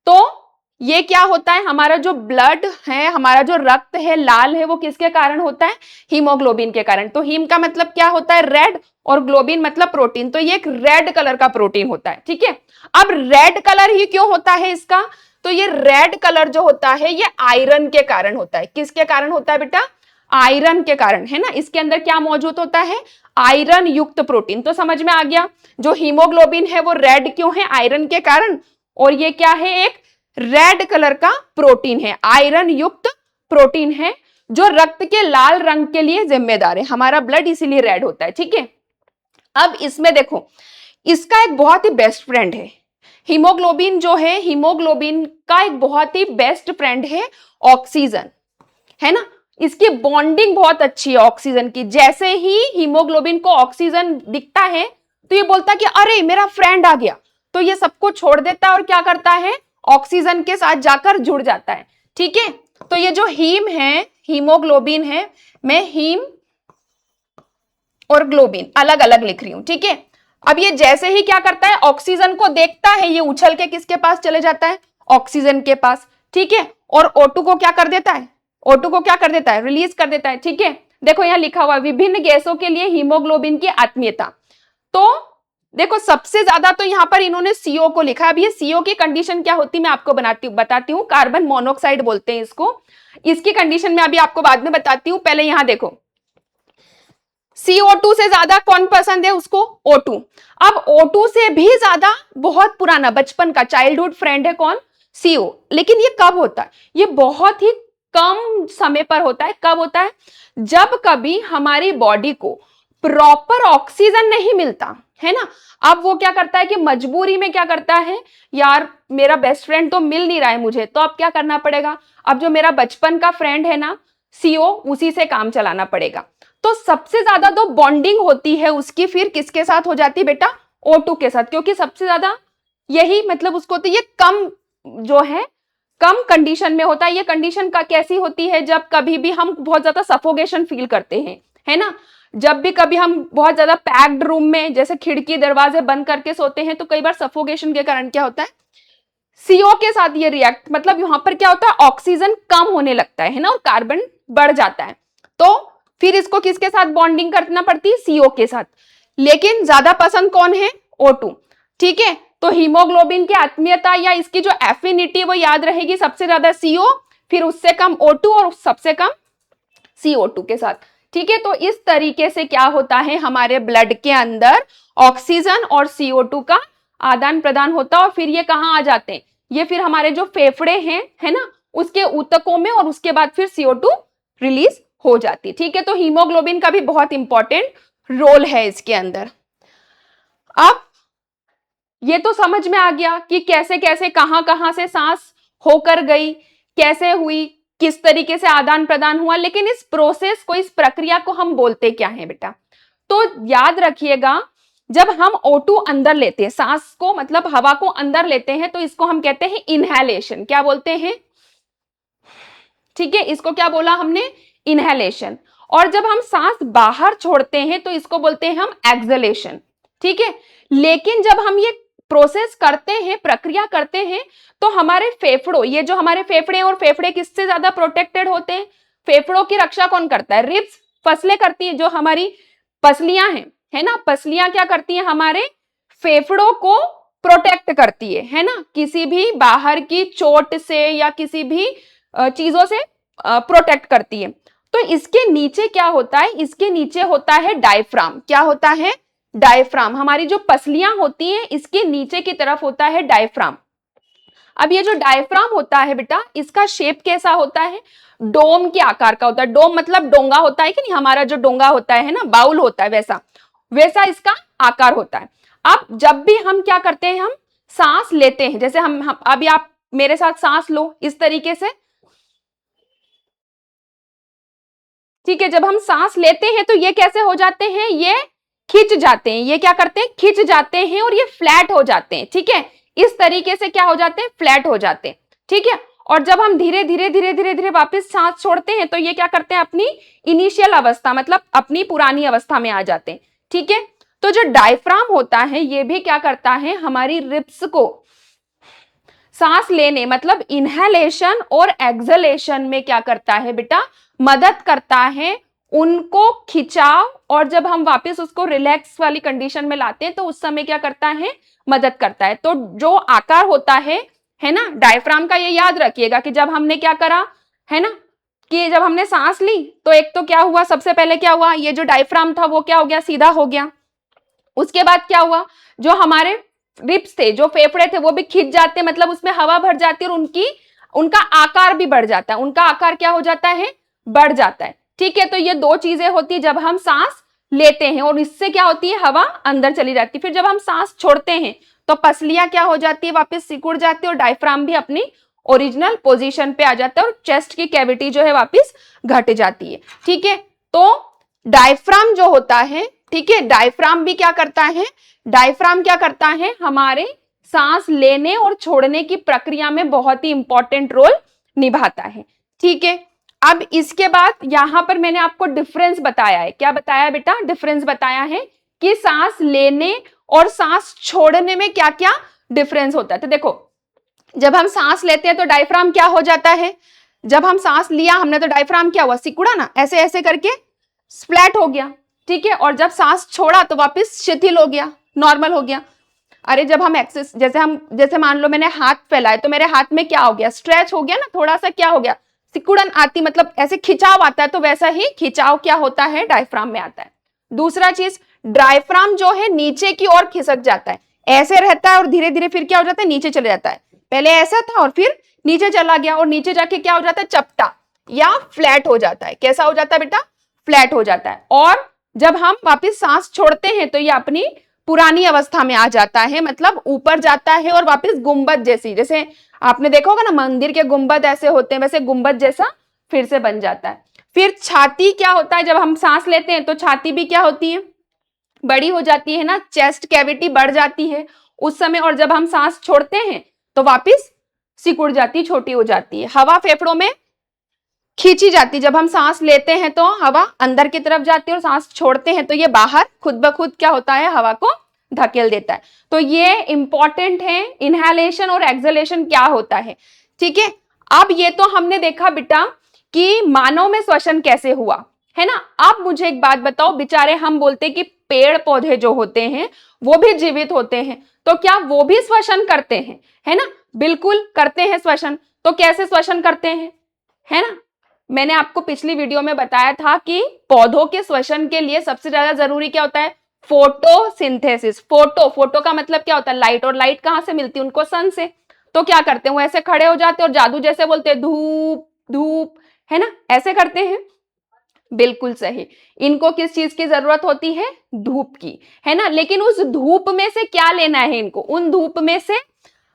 तो ये क्या होता है, हमारा जो ब्लड है, हमारा जो रक्त है लाल है, वो किसके कारण होता है, हीमोग्लोबिन के कारण। तो हीम का मतलब क्या होता है, रेड, और ग्लोबिन मतलब प्रोटीन। तो ये एक रेड कलर का प्रोटीन होता है, ठीक है। अब रेड कलर ही क्यों होता है इसका, तो ये रेड कलर जो होता है ये आयरन के कारण होता है। किसके कारण होता है बेटा, आयरन के कारण, है ना। इसके अंदर क्या मौजूद होता है, आयरन युक्त प्रोटीन। तो समझ में आ गया, जो हीमोग्लोबिन है वो रेड क्यों है, आयरन के कारण। और ये क्या है, एक रेड कलर का प्रोटीन है, आयरन युक्त प्रोटीन है, जो रक्त के लाल रंग के लिए जिम्मेदार है। हमारा ब्लड इसीलिए रेड होता है, ठीक है। अब इसमें देखो, इसका एक बहुत ही बेस्ट फ्रेंड है हीमोग्लोबिन, जो है हीमोग्लोबिन का एक बहुत ही बेस्ट फ्रेंड है ऑक्सीजन, है ना। इसकी बॉन्डिंग बहुत अच्छी है ऑक्सीजन की। जैसे ही हीमोग्लोबिन को ऑक्सीजन दिखता है तो ये बोलता है कि अरे मेरा फ्रेंड आ गया, तो ये सबको छोड़ देता है और क्या करता है, ऑक्सीजन के साथ जाकर जुड़ जाता है, ठीक है। तो ये जो हीम है, हीमोग्लोबिन है, मैं हीम और ग्लोबिन अलग अलग लिख रही हूं, ठीक है। अब ये जैसे ही क्या करता है, ऑक्सीजन को देखता है, ये उछल के किसके पास चले जाता है, ऑक्सीजन के पास, ठीक है। और O2 को क्या कर देता है, O2 को क्या कर देता है, रिलीज कर देता है, ठीक है। देखो यहां लिखा हुआ विभिन्न गैसों के लिए हीमोग्लोबिन की आत्मीयता। तो देखो सबसे ज्यादा तो यहां पर इन्होंने CO को लिखा। अब ये CO की कंडीशन क्या होती है मैं आपको बताती हूँ, कार्बन मोनोऑक्साइड बोलते हैं इसको। इसकी कंडीशन में अभी आपको बाद में बताती हूँ, पहले यहां देखो CO2 से ज्यादा कौन पसंद है उसको, O2। अब O2 से भी ज्यादा बहुत पुराना बचपन का चाइल्डहुड फ्रेंड है कौन, CO। लेकिन ये कब होता है, ये बहुत ही कम समय पर होता है। कब होता है, जब कभी हमारी बॉडी को प्रॉपर ऑक्सीजन नहीं मिलता है ना। अब वो क्या करता है कि मजबूरी में क्या करता है, यार मेरा बेस्ट फ्रेंड तो मिल नहीं रहा है मुझे, तो अब क्या करना पड़ेगा, अब जो मेरा बचपन का फ्रेंड है ना CO, उसी से काम चलाना पड़ेगा। तो सबसे ज्यादा तो बॉन्डिंग होती है उसकी फिर किसके साथ हो जाती है बेटा, O2 के साथ, क्योंकि सबसे ज्यादा यही मतलब उसको, तो ये कम जो है कम कंडीशन में होता है। ये कंडीशन का कैसी होती है, जब कभी भी हम बहुत ज्यादा सफोकेशन फील करते हैं, है ना। जब भी कभी हम बहुत ज्यादा पैक्ड रूम में जैसे खिड़की दरवाजे बंद करके सोते हैं, तो कई बार सफोकेशन के कारण क्या होता है, CO के साथ ये रिएक्ट, मतलब यहां पर क्या होता है, ऑक्सीजन कम होने लगता है ना, और कार्बन बढ़ जाता है। तो फिर इसको किसके साथ बॉन्डिंग करना पड़ती है, CO के साथ, लेकिन ज्यादा पसंद कौन है, O2। ठीक है, तो हीमोग्लोबिन की आत्मीयता या इसकी जो एफिनिटी वो याद रहेगी, सबसे ज्यादा CO, फिर उससे कम O2 और सबसे कम CO2 के साथ। ठीक है, तो इस तरीके से क्या होता है, हमारे ब्लड के अंदर ऑक्सीजन और CO2 का आदान प्रदान होता है, और फिर ये कहाँ आ जाते हैं, ये फिर हमारे जो फेफड़े हैं, है ना, उसके ऊतकों में, और उसके बाद फिर CO2 रिलीज हो जाती है। ठीक है, तो हीमोग्लोबिन का भी बहुत इंपॉर्टेंट रोल है इसके अंदर। अब ये तो समझ में आ गया कि कैसे कैसे कहां कहां से सांस होकर गई, कैसे हुई, किस तरीके से आदान प्रदान हुआ, लेकिन इस प्रोसेस को, इस प्रक्रिया को हम बोलते क्या है बेटा, तो याद रखिएगा, जब हम O2 अंदर लेते हैं, सांस को मतलब हवा को अंदर लेते हैं, तो इसको हम कहते हैं इनहेलेशन। क्या बोलते हैं, ठीक है, इसको क्या बोला हमने, इनहेलेशन। और जब हम सांस बाहर छोड़ते हैं तो इसको बोलते हैं हम एक्सहेलेशन। ठीक है, लेकिन जब हम ये प्रोसेस करते हैं, प्रक्रिया करते हैं, तो हमारे फेफड़ों, ये जो हमारे फेफड़े, और फेफड़े किससे ज्यादा प्रोटेक्टेड होते हैं, फेफड़ों की रक्षा कौन करता है, रिब्स, फसलें करती है, जो हमारी पसलियां हैं, है ना, पसलियां क्या करती हैं, हमारे फेफड़ों को प्रोटेक्ट करती है ना, किसी भी बाहर की चोट से या किसी भी चीजों से प्रोटेक्ट करती है। तो इसके नीचे क्या होता है, इसके नीचे होता है डायफ्राम। क्या होता है, डायफ्राम। हमारी जो पसलियां होती हैं, इसके नीचे की तरफ होता है डायफ्राम। अब ये जो डायफ्राम होता है बेटा, इसका शेप कैसा होता है, डोम के आकार का होता है। डोम मतलब डोंगा होता है कि नहीं, हमारा जो डोंगा होता है ना, बाउल होता है, वैसा वैसा इसका आकार होता है। अब जब भी हम क्या करते हैं, हम सांस लेते हैं, जैसे हम अभी आप मेरे साथ सांस लो इस तरीके से, ठीक है, जब हम सांस लेते हैं तो ये कैसे हो जाते हैं, ये खिंच जाते हैं, ये क्या करते हैं, खिंच जाते हैं, और ये फ्लैट हो जाते हैं। ठीक है, इस तरीके से क्या हो जाते हैं, फ्लैट हो जाते हैं। ठीक है, और जब हम धीरे धीरे धीरे धीरे धीरे वापस सांस छोड़ते हैं तो ये क्या करते हैं, अपनी इनिशियल अवस्था मतलब अपनी पुरानी अवस्था में आ जाते हैं। ठीक है, तो जो डायफ्राम होता है ये भी क्या करता है, हमारी रिब्स को सांस लेने मतलब इनहेलेशन और एक्सहेलेशन में क्या करता है बेटा, मदद करता है, उनको खिंचाव, और जब हम वापस उसको रिलैक्स वाली कंडीशन में लाते हैं तो उस समय क्या करता है, मदद करता है। तो जो आकार होता है ना, डायफ्राम का, ये याद रखिएगा कि जब हमने क्या करा है ना, कि जब हमने सांस ली तो एक तो क्या हुआ, सबसे पहले क्या हुआ, ये जो डायफ्राम था वो क्या हो गया, सीधा हो गया। उसके बाद क्या हुआ, जो हमारे रिब्स थे, जो फेफड़े थे, वो भी खिंच जाते, मतलब उसमें हवा भर जाती है, और उनका आकार भी बढ़ जाता है, उनका आकार क्या हो जाता है, बढ़ जाता है। ठीक है, तो ये दो चीजें होती है जब हम सांस लेते हैं, और इससे क्या होती है, हवा अंदर चली जाती है। फिर जब हम सांस छोड़ते हैं तो पसलियां क्या हो जाती है, वापस सिकुड़ जाती है, और डायफ्राम भी अपनी ओरिजिनल पोजीशन पे आ जाता है, और चेस्ट की कैविटी जो है वापस घट जाती है। ठीक है, तो डायफ्राम जो होता है, ठीक है, डायफ्राम भी क्या करता है, डायफ्राम क्या करता है, हमारे सांस लेने और छोड़ने की प्रक्रिया में बहुत ही इंपॉर्टेंट रोल निभाता है। ठीक है, अब इसके बाद यहां पर मैंने आपको डिफरेंस बताया है। क्या बताया बेटा, डिफरेंस बताया है कि सांस लेने और सांस छोड़ने में क्या क्या डिफरेंस होता है। तो देखो, जब हम सांस लेते हैं तो डायफ्राम क्या हो जाता है, जब हम सांस लिया हमने तो डायफ्राम क्या हुआ, सिकुड़ा ना, ऐसे ऐसे करके फ्लैट हो गया। ठीक है, और जब सांस छोड़ा तो वापस शिथिल हो गया, नॉर्मल हो गया। अरे जब हम एक्सेस, जैसे मान लो मैंने हाथ फैलाए तो मेरे हाथ में क्या हो गया, स्ट्रेच हो गया ना, थोड़ा सा क्या हो गया, सिकुड़न आती, मतलब ऐसे खिंचाव आता है, तो वैसा ही खिंचाव क्या होता है, डायफ्राम में आता है। दूसरा चीज, डायफ्राम जो है नीचे की ओर खिसक जाता है, ऐसे रहता है और धीरे धीरे फिर क्या हो जाता है, नीचे चले जाता है। पहले ऐसा था और फिर नीचे चला गया, और नीचे जाके क्या हो जाता है, चपटा या फ्लैट हो जाता है। कैसा हो जाता है बेटा, फ्लैट हो जाता है। और जब हम वापस सांस छोड़ते हैं तो ये अपनी पुरानी अवस्था में आ जाता है, मतलब ऊपर जाता है और वापस गुंबद जैसी, जैसे आपने देखा होगा ना मंदिर के गुंबद ऐसे होते हैं, वैसे गुंबद जैसा फिर से बन जाता है। फिर छाती क्या होता है, जब हम सांस लेते हैं तो छाती भी क्या होती है, बड़ी हो जाती है ना, चेस्ट कैविटी बढ़ जाती है उस समय, और जब हम सांस छोड़ते हैं तो वापस सिकुड़ जाती, छोटी हो जाती है। हवा फेफड़ों में खींची जाती, जब हम सांस लेते हैं तो हवा अंदर की तरफ जाती है, और सांस छोड़ते हैं तो ये बाहर खुद ब खुद क्या होता है, हवा को धकेल देता है। तो ये इंपॉर्टेंट है, इनहेलेशन और एक्सहेलेशन क्या होता है। ठीक है, अब ये तो हमने देखा बेटा कि मानव में श्वसन कैसे हुआ, है ना। आप मुझे एक बात बताओ, बेचारे हम बोलते कि पेड़ पौधे जो होते हैं वो भी जीवित होते हैं, तो क्या वो भी श्वसन करते हैं? है ना, बिल्कुल करते हैं श्वसन। तो कैसे श्वसन करते हैं, है ना। मैंने आपको पिछली वीडियो में बताया था कि पौधों के श्वसन के लिए सबसे ज्यादा जरूरी क्या होता है? फोटोसिंथेसिस। फोटो का मतलब क्या होता है? लाइट। और लाइट कहां से मिलती है उनको? सन से। तो क्या करते हैं वो? ऐसे खड़े हो जाते हैं और जादू जैसे बोलते हैं धूप धूप, है ना, ऐसे करते हैं। बिल्कुल सही। इनको किस चीज की जरूरत होती है? धूप की, है ना। लेकिन उस धूप में से क्या लेना है इनको? उन धूप में से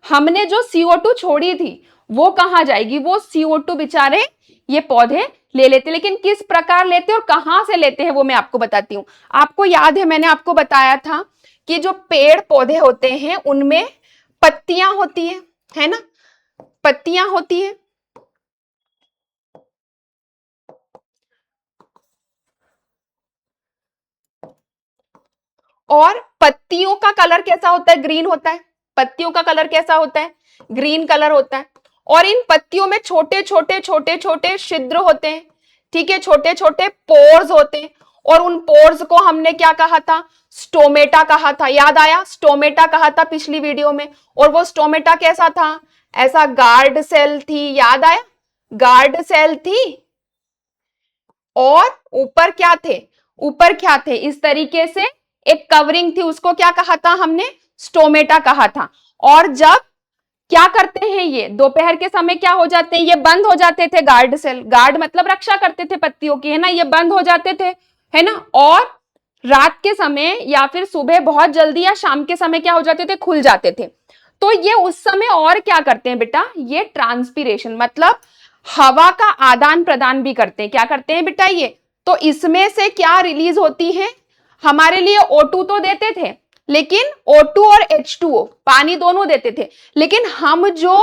हमने जो CO2 छोड़ी थी वो कहां जाएगी? वो CO2 बेचारे ये पौधे ले लेते, लेकिन किस प्रकार लेते और कहां से लेते हैं वो मैं आपको बताती हूं। आपको याद है मैंने आपको बताया था कि जो पेड़ पौधे होते हैं उनमें पत्तियां होती है ना, पत्तियां होती है। और पत्तियों का कलर कैसा होता है? ग्रीन होता है। पत्तियों का कलर कैसा होता है? ग्रीन कलर होता है। और इन पत्तियों में छोटे छोटे छोटे छोटे छिद्र होते हैं, ठीक है, छोटे छोटे पोर्स होते हैं। और उन पोर्स को हमने क्या कहा था? स्टोमेटा कहा था। याद आया? स्टोमेटा कहा था पिछली वीडियो में। और वो स्टोमेटा कैसा था? ऐसा गार्ड सेल थी। याद आया? गार्ड सेल थी। और ऊपर क्या थे? ऊपर क्या थे? इस तरीके से एक कवरिंग थी, उसको क्या कहा था हमने? स्टोमेटा कहा था। और जब क्या करते हैं ये दोपहर के समय क्या हो जाते हैं? ये बंद हो जाते थे। गार्ड सेल, गार्ड मतलब रक्षा करते थे पत्तियों की, है ना, ये बंद हो जाते थे, है ना। और रात के समय या फिर सुबह बहुत जल्दी या शाम के समय क्या हो जाते थे? खुल जाते थे। तो ये उस समय और क्या करते हैं बेटा? ये ट्रांसपीरेशन मतलब हवा का आदान प्रदान भी करते हैं। क्या करते हैं बेटा ये? तो इसमें से क्या रिलीज होती है? हमारे लिए O2 तो देते थे, लेकिन O2 और H2O पानी दोनों देते थे, लेकिन हम जो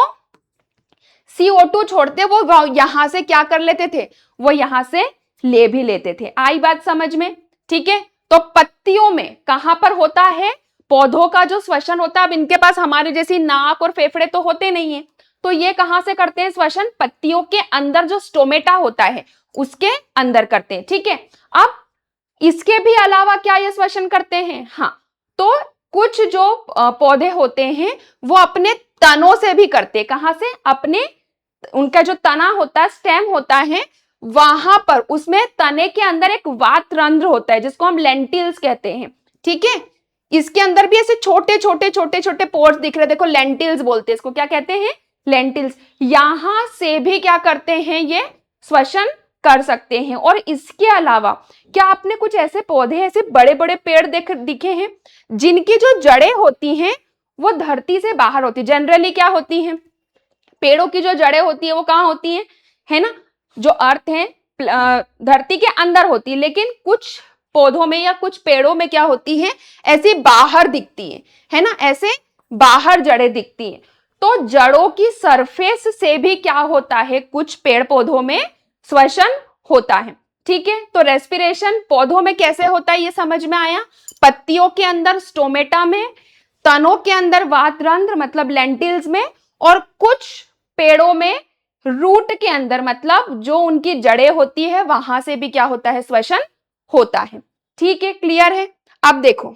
CO2 छोड़ते वो यहां से क्या कर लेते थे? वो यहां से ले भी लेते थे। आई बात समझ में? ठीक है। तो पत्तियों में कहां पर होता है पौधों का जो श्वसन होता है? अब इनके पास हमारे जैसी नाक और फेफड़े तो होते नहीं है, तो ये कहां से करते हैं श्वसन? पत्तियों के अंदर जो स्टोमेटा होता है उसके अंदर करते हैं। ठीक है। अब इसके भी अलावा क्या ये श्वसन करते हैं? हाँ, तो कुछ जो पौधे होते हैं वो अपने तनों से भी करते हैं। कहां से? अपने, उनका जो तना होता है, स्टेम होता है, वहां पर उसमें तने के अंदर एक वात रंध्र होता है जिसको हम लेंटिल्स कहते हैं। ठीक है। इसके अंदर भी ऐसे छोटे छोटे छोटे छोटे पोर्स दिख रहे, देखो लेंटिल्स बोलते हैं इसको। क्या कहते हैं? लेंटिल्स। यहां से भी क्या करते हैं? ये श्वसन कर सकते हैं। और इसके अलावा क्या आपने कुछ ऐसे पौधे, ऐसे बड़े बड़े पेड़ दिखे हैं जिनकी जो जड़ें होती हैं वो धरती से बाहर होती है? जनरली क्या होती हैं? पेड़ों की जो जड़ें होती है वो कहां होती हैं? है ना, जो अर्थ है धरती के अंदर होती है, लेकिन कुछ पौधों में या कुछ पेड़ों में क्या होती है? ऐसी बाहर दिखती है ना, ऐसे बाहर जड़ें दिखती हैं। तो जड़ों की सरफेस से भी क्या होता है? कुछ पेड़ पौधों में श्वसन होता है। ठीक है। तो रेस्पिरेशन पौधों में कैसे होता है ये समझ में आया? पत्तियों के अंदर स्टोमेटा में, तनों के अंदर वातरंध्र मतलब लेंटिल्स में, और कुछ पेड़ों में रूट के अंदर मतलब जो उनकी जड़ें होती है वहां से भी क्या होता है? श्वसन होता है। ठीक है, क्लियर है? अब देखो,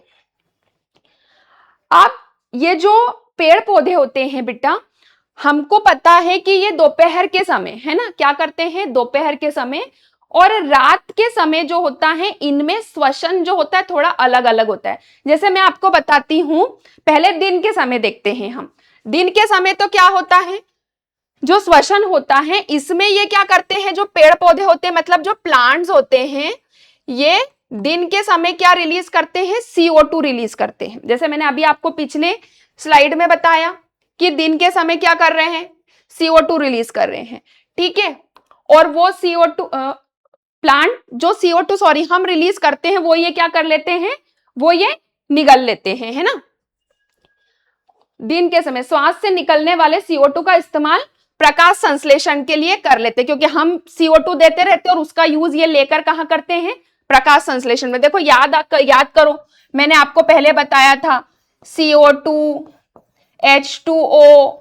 अब ये जो पेड़ पौधे होते हैं बेटा, हमको पता है कि ये दोपहर के समय, है ना, क्या करते हैं? दोपहर के समय और रात के समय जो होता है इनमें श्वसन जो होता है थोड़ा अलग अलग होता है। जैसे मैं आपको बताती हूं, पहले दिन के समय देखते हैं हम। दिन के समय तो क्या होता है? जो श्वसन होता है इसमें ये क्या करते हैं? जो पेड़ पौधे होते हैं मतलब जो प्लांट्स होते हैं, ये दिन के समय क्या रिलीज करते हैं? CO2 रिलीज करते हैं। जैसे मैंने अभी आपको पिछले स्लाइड में बताया कि दिन के समय क्या कर रहे हैं? CO2 रिलीज कर रहे हैं। ठीक है। और वो CO2 प्लांट जो CO2 सॉरी हम रिलीज करते हैं वो ये क्या कर लेते हैं? वो ये निगल लेते हैं, है ना। दिन के समय श्वास से निकलने वाले CO2 का इस्तेमाल प्रकाश संश्लेषण के लिए कर लेते हैं, क्योंकि हम CO2 देते रहते हैं और उसका यूज ये लेकर कहां करते हैं? प्रकाश संश्लेषण में। देखो याद करो, मैंने आपको पहले बताया था CO2, H2O,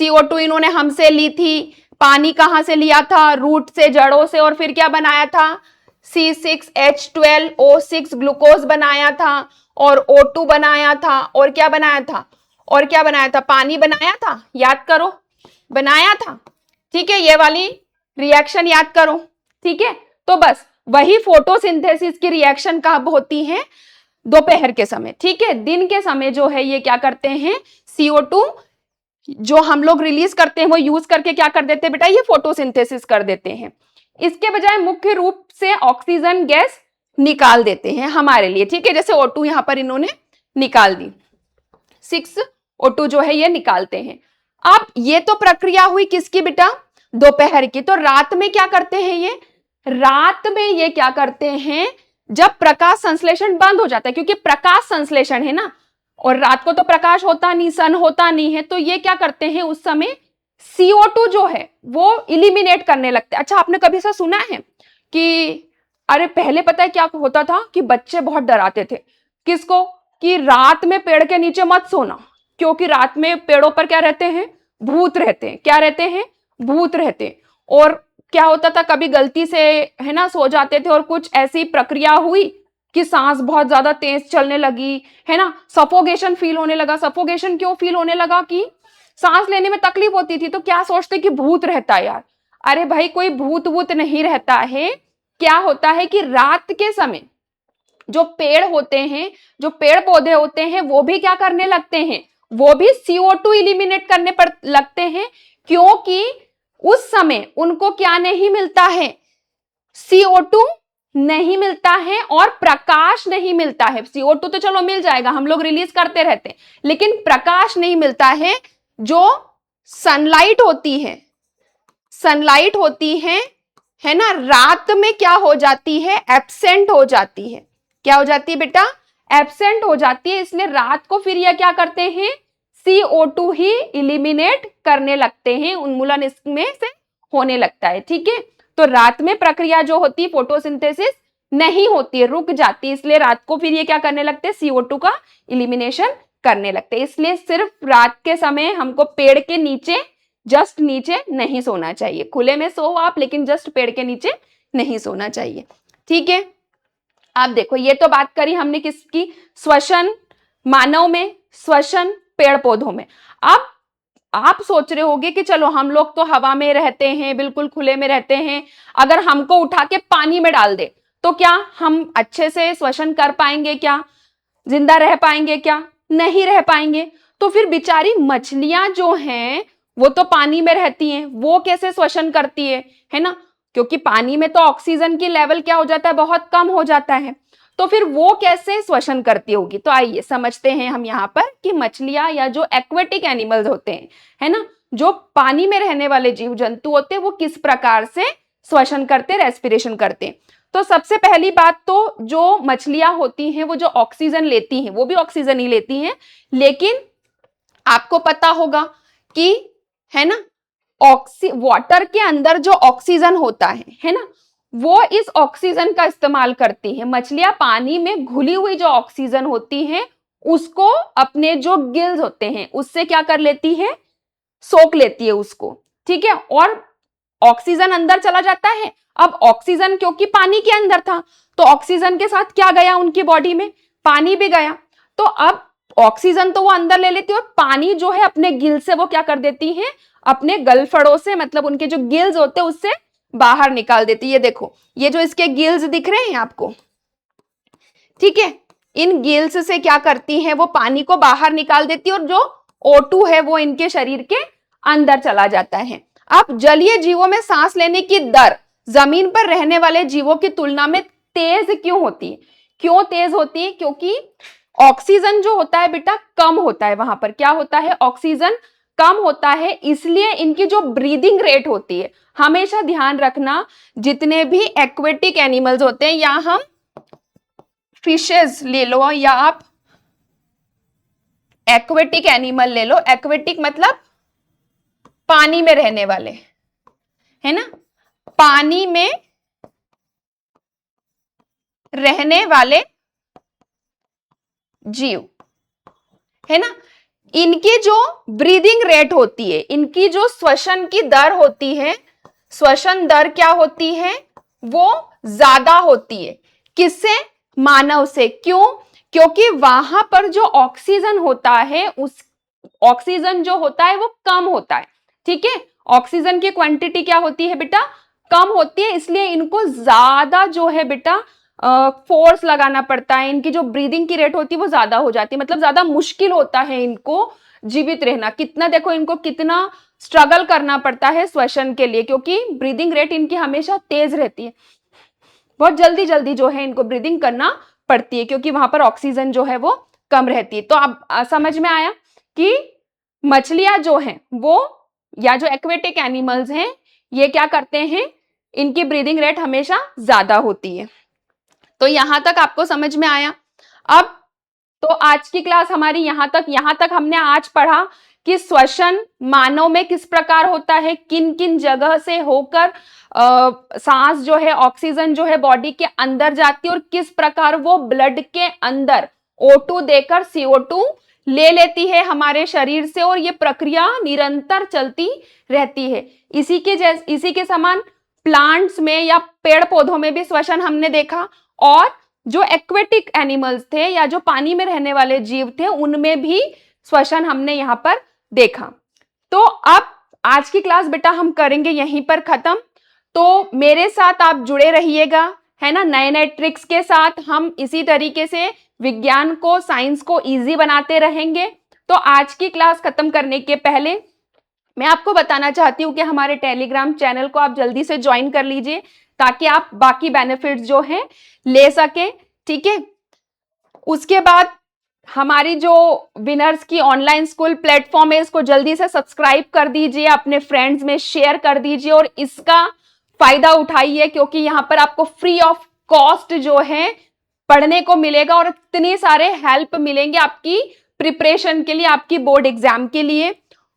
CO2 इन्होंने हमसे ली थी, पानी कहां से लिया था? रूट से, जड़ों से, और फिर क्या बनाया था? C6H12O6 ग्लूकोज बनाया था और O2 बनाया था और क्या बनाया था, और क्या बनाया था, पानी बनाया था, याद करो, बनाया था। ठीक है, ये वाली रिएक्शन याद करो। ठीक है, तो बस वही फोटोसिंथेसिस की रिएक्शन कब होती है, दोपहर के समय। ठीक है, दिन के समय जो है ये क्या करते हैं, CO2 जो हम लोग रिलीज करते हैं वो यूज करके क्या कर देते हैं बेटा, ये फोटोसिंथेसिस कर देते हैं। इसके बजाय मुख्य रूप से ऑक्सीजन गैस निकाल देते हैं हमारे लिए। ठीक है, जैसे O2 यहां पर इन्होंने निकाल दी, 6O2 जो है ये निकालते हैं। अब ये तो प्रक्रिया हुई किसकी बेटा, दोपहर की। तो रात में क्या करते हैं ये, रात में ये क्या करते हैं, जब प्रकाश संश्लेषण बंद हो जाता है, क्योंकि प्रकाश संश्लेषण है ना, और रात को तो प्रकाश होता नहीं, सन होता नहीं है, तो ये क्या करते हैं उस समय CO2 जो है वो इलिमिनेट करने लगते हैं। अच्छा, आपने कभी ऐसा सुना है कि अरे पहले पता है क्या होता था कि बच्चे बहुत डराते थे, किसको, कि रात में पेड़ के नीचे मत सोना, क्योंकि रात में पेड़ों पर क्या रहते हैं, भूत रहते हैं। क्या रहते हैं, भूत रहते हैं। और क्या होता था, कभी गलती से है ना सो जाते थे और कुछ ऐसी प्रक्रिया हुई कि सांस बहुत ज्यादा तेज चलने लगी, है ना, सफोकेशन फील होने लगा। सफोकेशन क्यों फील होने लगा, कि सांस लेने में तकलीफ होती थी, तो क्या सोचते कि भूत रहता है यार। अरे भाई कोई भूत वूत नहीं रहता है। क्या होता है कि रात के समय जो पेड़ होते हैं, जो पेड़ पौधे होते हैं, वो भी क्या करने लगते हैं, वो भी CO2 इलिमिनेट करने पर लगते हैं, क्योंकि उस समय उनको क्या नहीं मिलता है, CO2 नहीं मिलता है और प्रकाश नहीं मिलता है। CO2 तो चलो मिल जाएगा, हम लोग रिलीज करते रहते हैं, लेकिन प्रकाश नहीं मिलता है। जो सनलाइट होती है, सनलाइट होती है ना, रात में क्या हो जाती है, एब्सेंट हो जाती है। क्या हो जाती है बेटा, एब्सेंट हो जाती है। इसलिए रात को फिर यह क्या करते हैं, CO2 ही इलिमिनेट करने लगते हैं, उन्मूलन इसमें से होने लगता है। ठीक है, तो रात में प्रक्रिया जो होती है फोटोसिंथेसिस नहीं होती है, रुक जाती है। इसलिए रात को फिर ये क्या करने लगते हैं, CO2 का इलिमिनेशन करने लगते हैं। इसलिए सिर्फ रात के समय हमको पेड़ के नीचे, जस्ट नीचे नहीं सोना चाहिए। खुले में सो आप, लेकिन जस्ट पेड़ के नीचे नहीं सोना चाहिए। ठीक है, आप देखो ये तो बात करी हमने किसकी, श्वसन मानव में, श्वसन पेड़ पौधों में। अब आप सोच रहे होंगे कि चलो हम लोग तो हवा में रहते हैं, बिल्कुल खुले में रहते हैं, अगर हमको उठा के पानी में डाल दे तो क्या हम अच्छे से श्वसन कर पाएंगे, क्या जिंदा रह पाएंगे, क्या नहीं रह पाएंगे। तो फिर बेचारी मछलियां जो हैं वो तो पानी में रहती हैं, वो कैसे श्वसन करती है ना, क्योंकि पानी में तो ऑक्सीजन की लेवल क्या हो जाता है, बहुत कम हो जाता है। तो फिर वो कैसे श्वसन करती होगी। तो आइए समझते हैं हम यहाँ पर कि मछलियां या जो एक्वेटिक एनिमल्स होते हैं, है ना, जो पानी में रहने वाले जीव जंतु होते हैं, वो किस प्रकार से श्वसन करते, रेस्पिरेशन करते हैं। तो सबसे पहली बात तो जो मछलियां होती हैं वो जो ऑक्सीजन लेती हैं, वो भी ऑक्सीजन ही लेती हैं, लेकिन आपको पता होगा कि है ना, वाटर के अंदर जो ऑक्सीजन होता है ना, वो इस ऑक्सीजन का इस्तेमाल करती है। मछलियां पानी में घुली हुई जो ऑक्सीजन होती है उसको अपने जो गिल्स होते हैं उससे क्या कर लेती है, सोख लेती है उसको। ठीक है, और ऑक्सीजन अंदर चला जाता है। अब ऑक्सीजन क्योंकि पानी के अंदर था, तो ऑक्सीजन के साथ क्या गया उनकी बॉडी में, पानी भी गया। तो अब ऑक्सीजन तो वो अंदर ले लेती है और पानी जो है अपने गिल से वो क्या कर देती है, अपने गलफड़ों से, मतलब उनके जो गिल्स होते हैं उससे बाहर निकाल देती है। ये देखो, ये जो इसके गिल्स दिख रहे हैं आपको, ठीक है, इन गिल्स से क्या करती है, वो पानी को बाहर निकाल देती है और जो O2 है वो इनके शरीर के अंदर चला जाता है। अब जलीय जीवों में सांस लेने की दर जमीन पर रहने वाले जीवों की तुलना में तेज क्यों होती है, क्यों तेज होती है, क्योंकि ऑक्सीजन जो होता है बेटा कम होता है, वहां पर क्या होता है, ऑक्सीजन कम होता है, इसलिए इनकी जो ब्रीदिंग रेट होती है, हमेशा ध्यान रखना जितने भी एक्वेटिक एनिमल्स होते हैं, या हम फिशेस ले लो या आप एक्वेटिक एनिमल ले लो, एक्वेटिक मतलब पानी में रहने वाले, है ना, पानी में रहने वाले जीव, है ना, इनकी जो ब्रीदिंग रेट होती है, इनकी जो श्वसन की दर होती है, श्वसन दर क्या होती है, वो ज्यादा होती है। किससे? मानव से। क्यों? क्योंकि वहां पर जो ऑक्सीजन होता है, उस ऑक्सीजन जो होता है वो कम होता है। ठीक है, ऑक्सीजन की क्वांटिटी क्या होती है बेटा? कम होती है, इसलिए इनको ज्यादा जो है बेटा फोर्स लगाना पड़ता है। इनकी जो ब्रीदिंग की रेट होती है वो ज्यादा हो जाती है, मतलब ज्यादा मुश्किल होता है इनको जीवित रहना। कितना देखो, इनको कितना स्ट्रगल करना पड़ता है श्वसन के लिए, क्योंकि ब्रीदिंग रेट इनकी हमेशा तेज रहती है। बहुत जल्दी जल्दी जो है इनको ब्रीदिंग करना पड़ती है, क्योंकि वहां पर ऑक्सीजन जो है वो कम रहती है। तो अब समझ में आया कि मछलियां जो हैं वो, या जो एक्वेटिक एनिमल्स हैं, ये क्या करते हैं, इनकी ब्रीदिंग रेट हमेशा ज्यादा होती है। तो यहां तक आपको समझ में आया। अब तो आज की क्लास हमारी यहां तक हमने आज पढ़ा कि श्वसन मानव में किस प्रकार होता है, किन किन जगह से होकर सांस जो है, ऑक्सीजन जो है बॉडी के अंदर जाती है, और किस प्रकार वो ब्लड के अंदर O2 देकर CO2 ले लेती है हमारे शरीर से, और ये प्रक्रिया निरंतर चलती रहती है। इसी के समान प्लांट्स में या पेड़ पौधों में भी श्वसन हमने देखा, और जो एक्वेटिक एनिमल्स थे या जो पानी में रहने वाले जीव थे, उनमें भी श्वसन हमने यहां पर देखा। तो अब आज की क्लास बेटा हम करेंगे यहीं पर खत्म। तो मेरे साथ आप जुड़े रहिएगा, है ना। नए नए ट्रिक्स के साथ हम इसी तरीके से विज्ञान को, साइंस को इजी बनाते रहेंगे। तो आज की क्लास खत्म करने के पहले मैं आपको बताना चाहती हूँ कि हमारे टेलीग्राम चैनल को आप जल्दी से ज्वाइन कर लीजिए, ताकि आप बाकी बेनिफिट्स जो हैं ले सके। ठीक है, उसके बाद हमारी जो विनर्स की ऑनलाइन स्कूल प्लेटफॉर्म है, इसको जल्दी से सब्सक्राइब कर दीजिए, अपने फ्रेंड्स में शेयर कर दीजिए और इसका फायदा उठाइए, क्योंकि यहाँ पर आपको फ्री ऑफ कॉस्ट जो है पढ़ने को मिलेगा, और इतने सारे हेल्प मिलेंगे आपकी प्रिपरेशन के लिए, आपकी बोर्ड एग्जाम के लिए।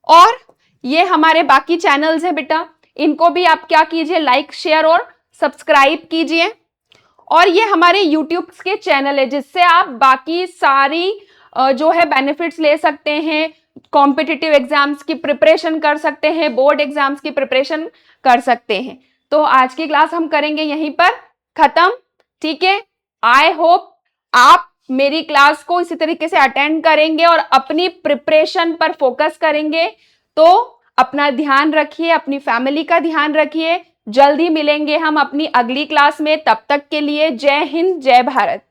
और ये हमारे बाकी चैनल्स हैं बेटा, इनको भी आप क्या कीजिए, लाइक, शेयर और सब्सक्राइब कीजिए। और ये हमारे यूट्यूब के चैनल है, जिससे आप बाकी सारी जो है बेनिफिट्स ले सकते हैं, कॉम्पिटिटिव एग्जाम्स की प्रिपरेशन कर सकते हैं, बोर्ड एग्जाम्स की प्रिपरेशन कर सकते हैं। तो आज की क्लास हम करेंगे यहीं पर खत्म। ठीक है, आई होप आप मेरी क्लास को इसी तरीके से अटेंड करेंगे और अपनी प्रिपरेशन पर फोकस करेंगे। तो अपना ध्यान रखिए, अपनी फैमिली का ध्यान रखिए। जल्दी मिलेंगे हम अपनी अगली क्लास में, तब तक के लिए जय हिंद, जय भारत।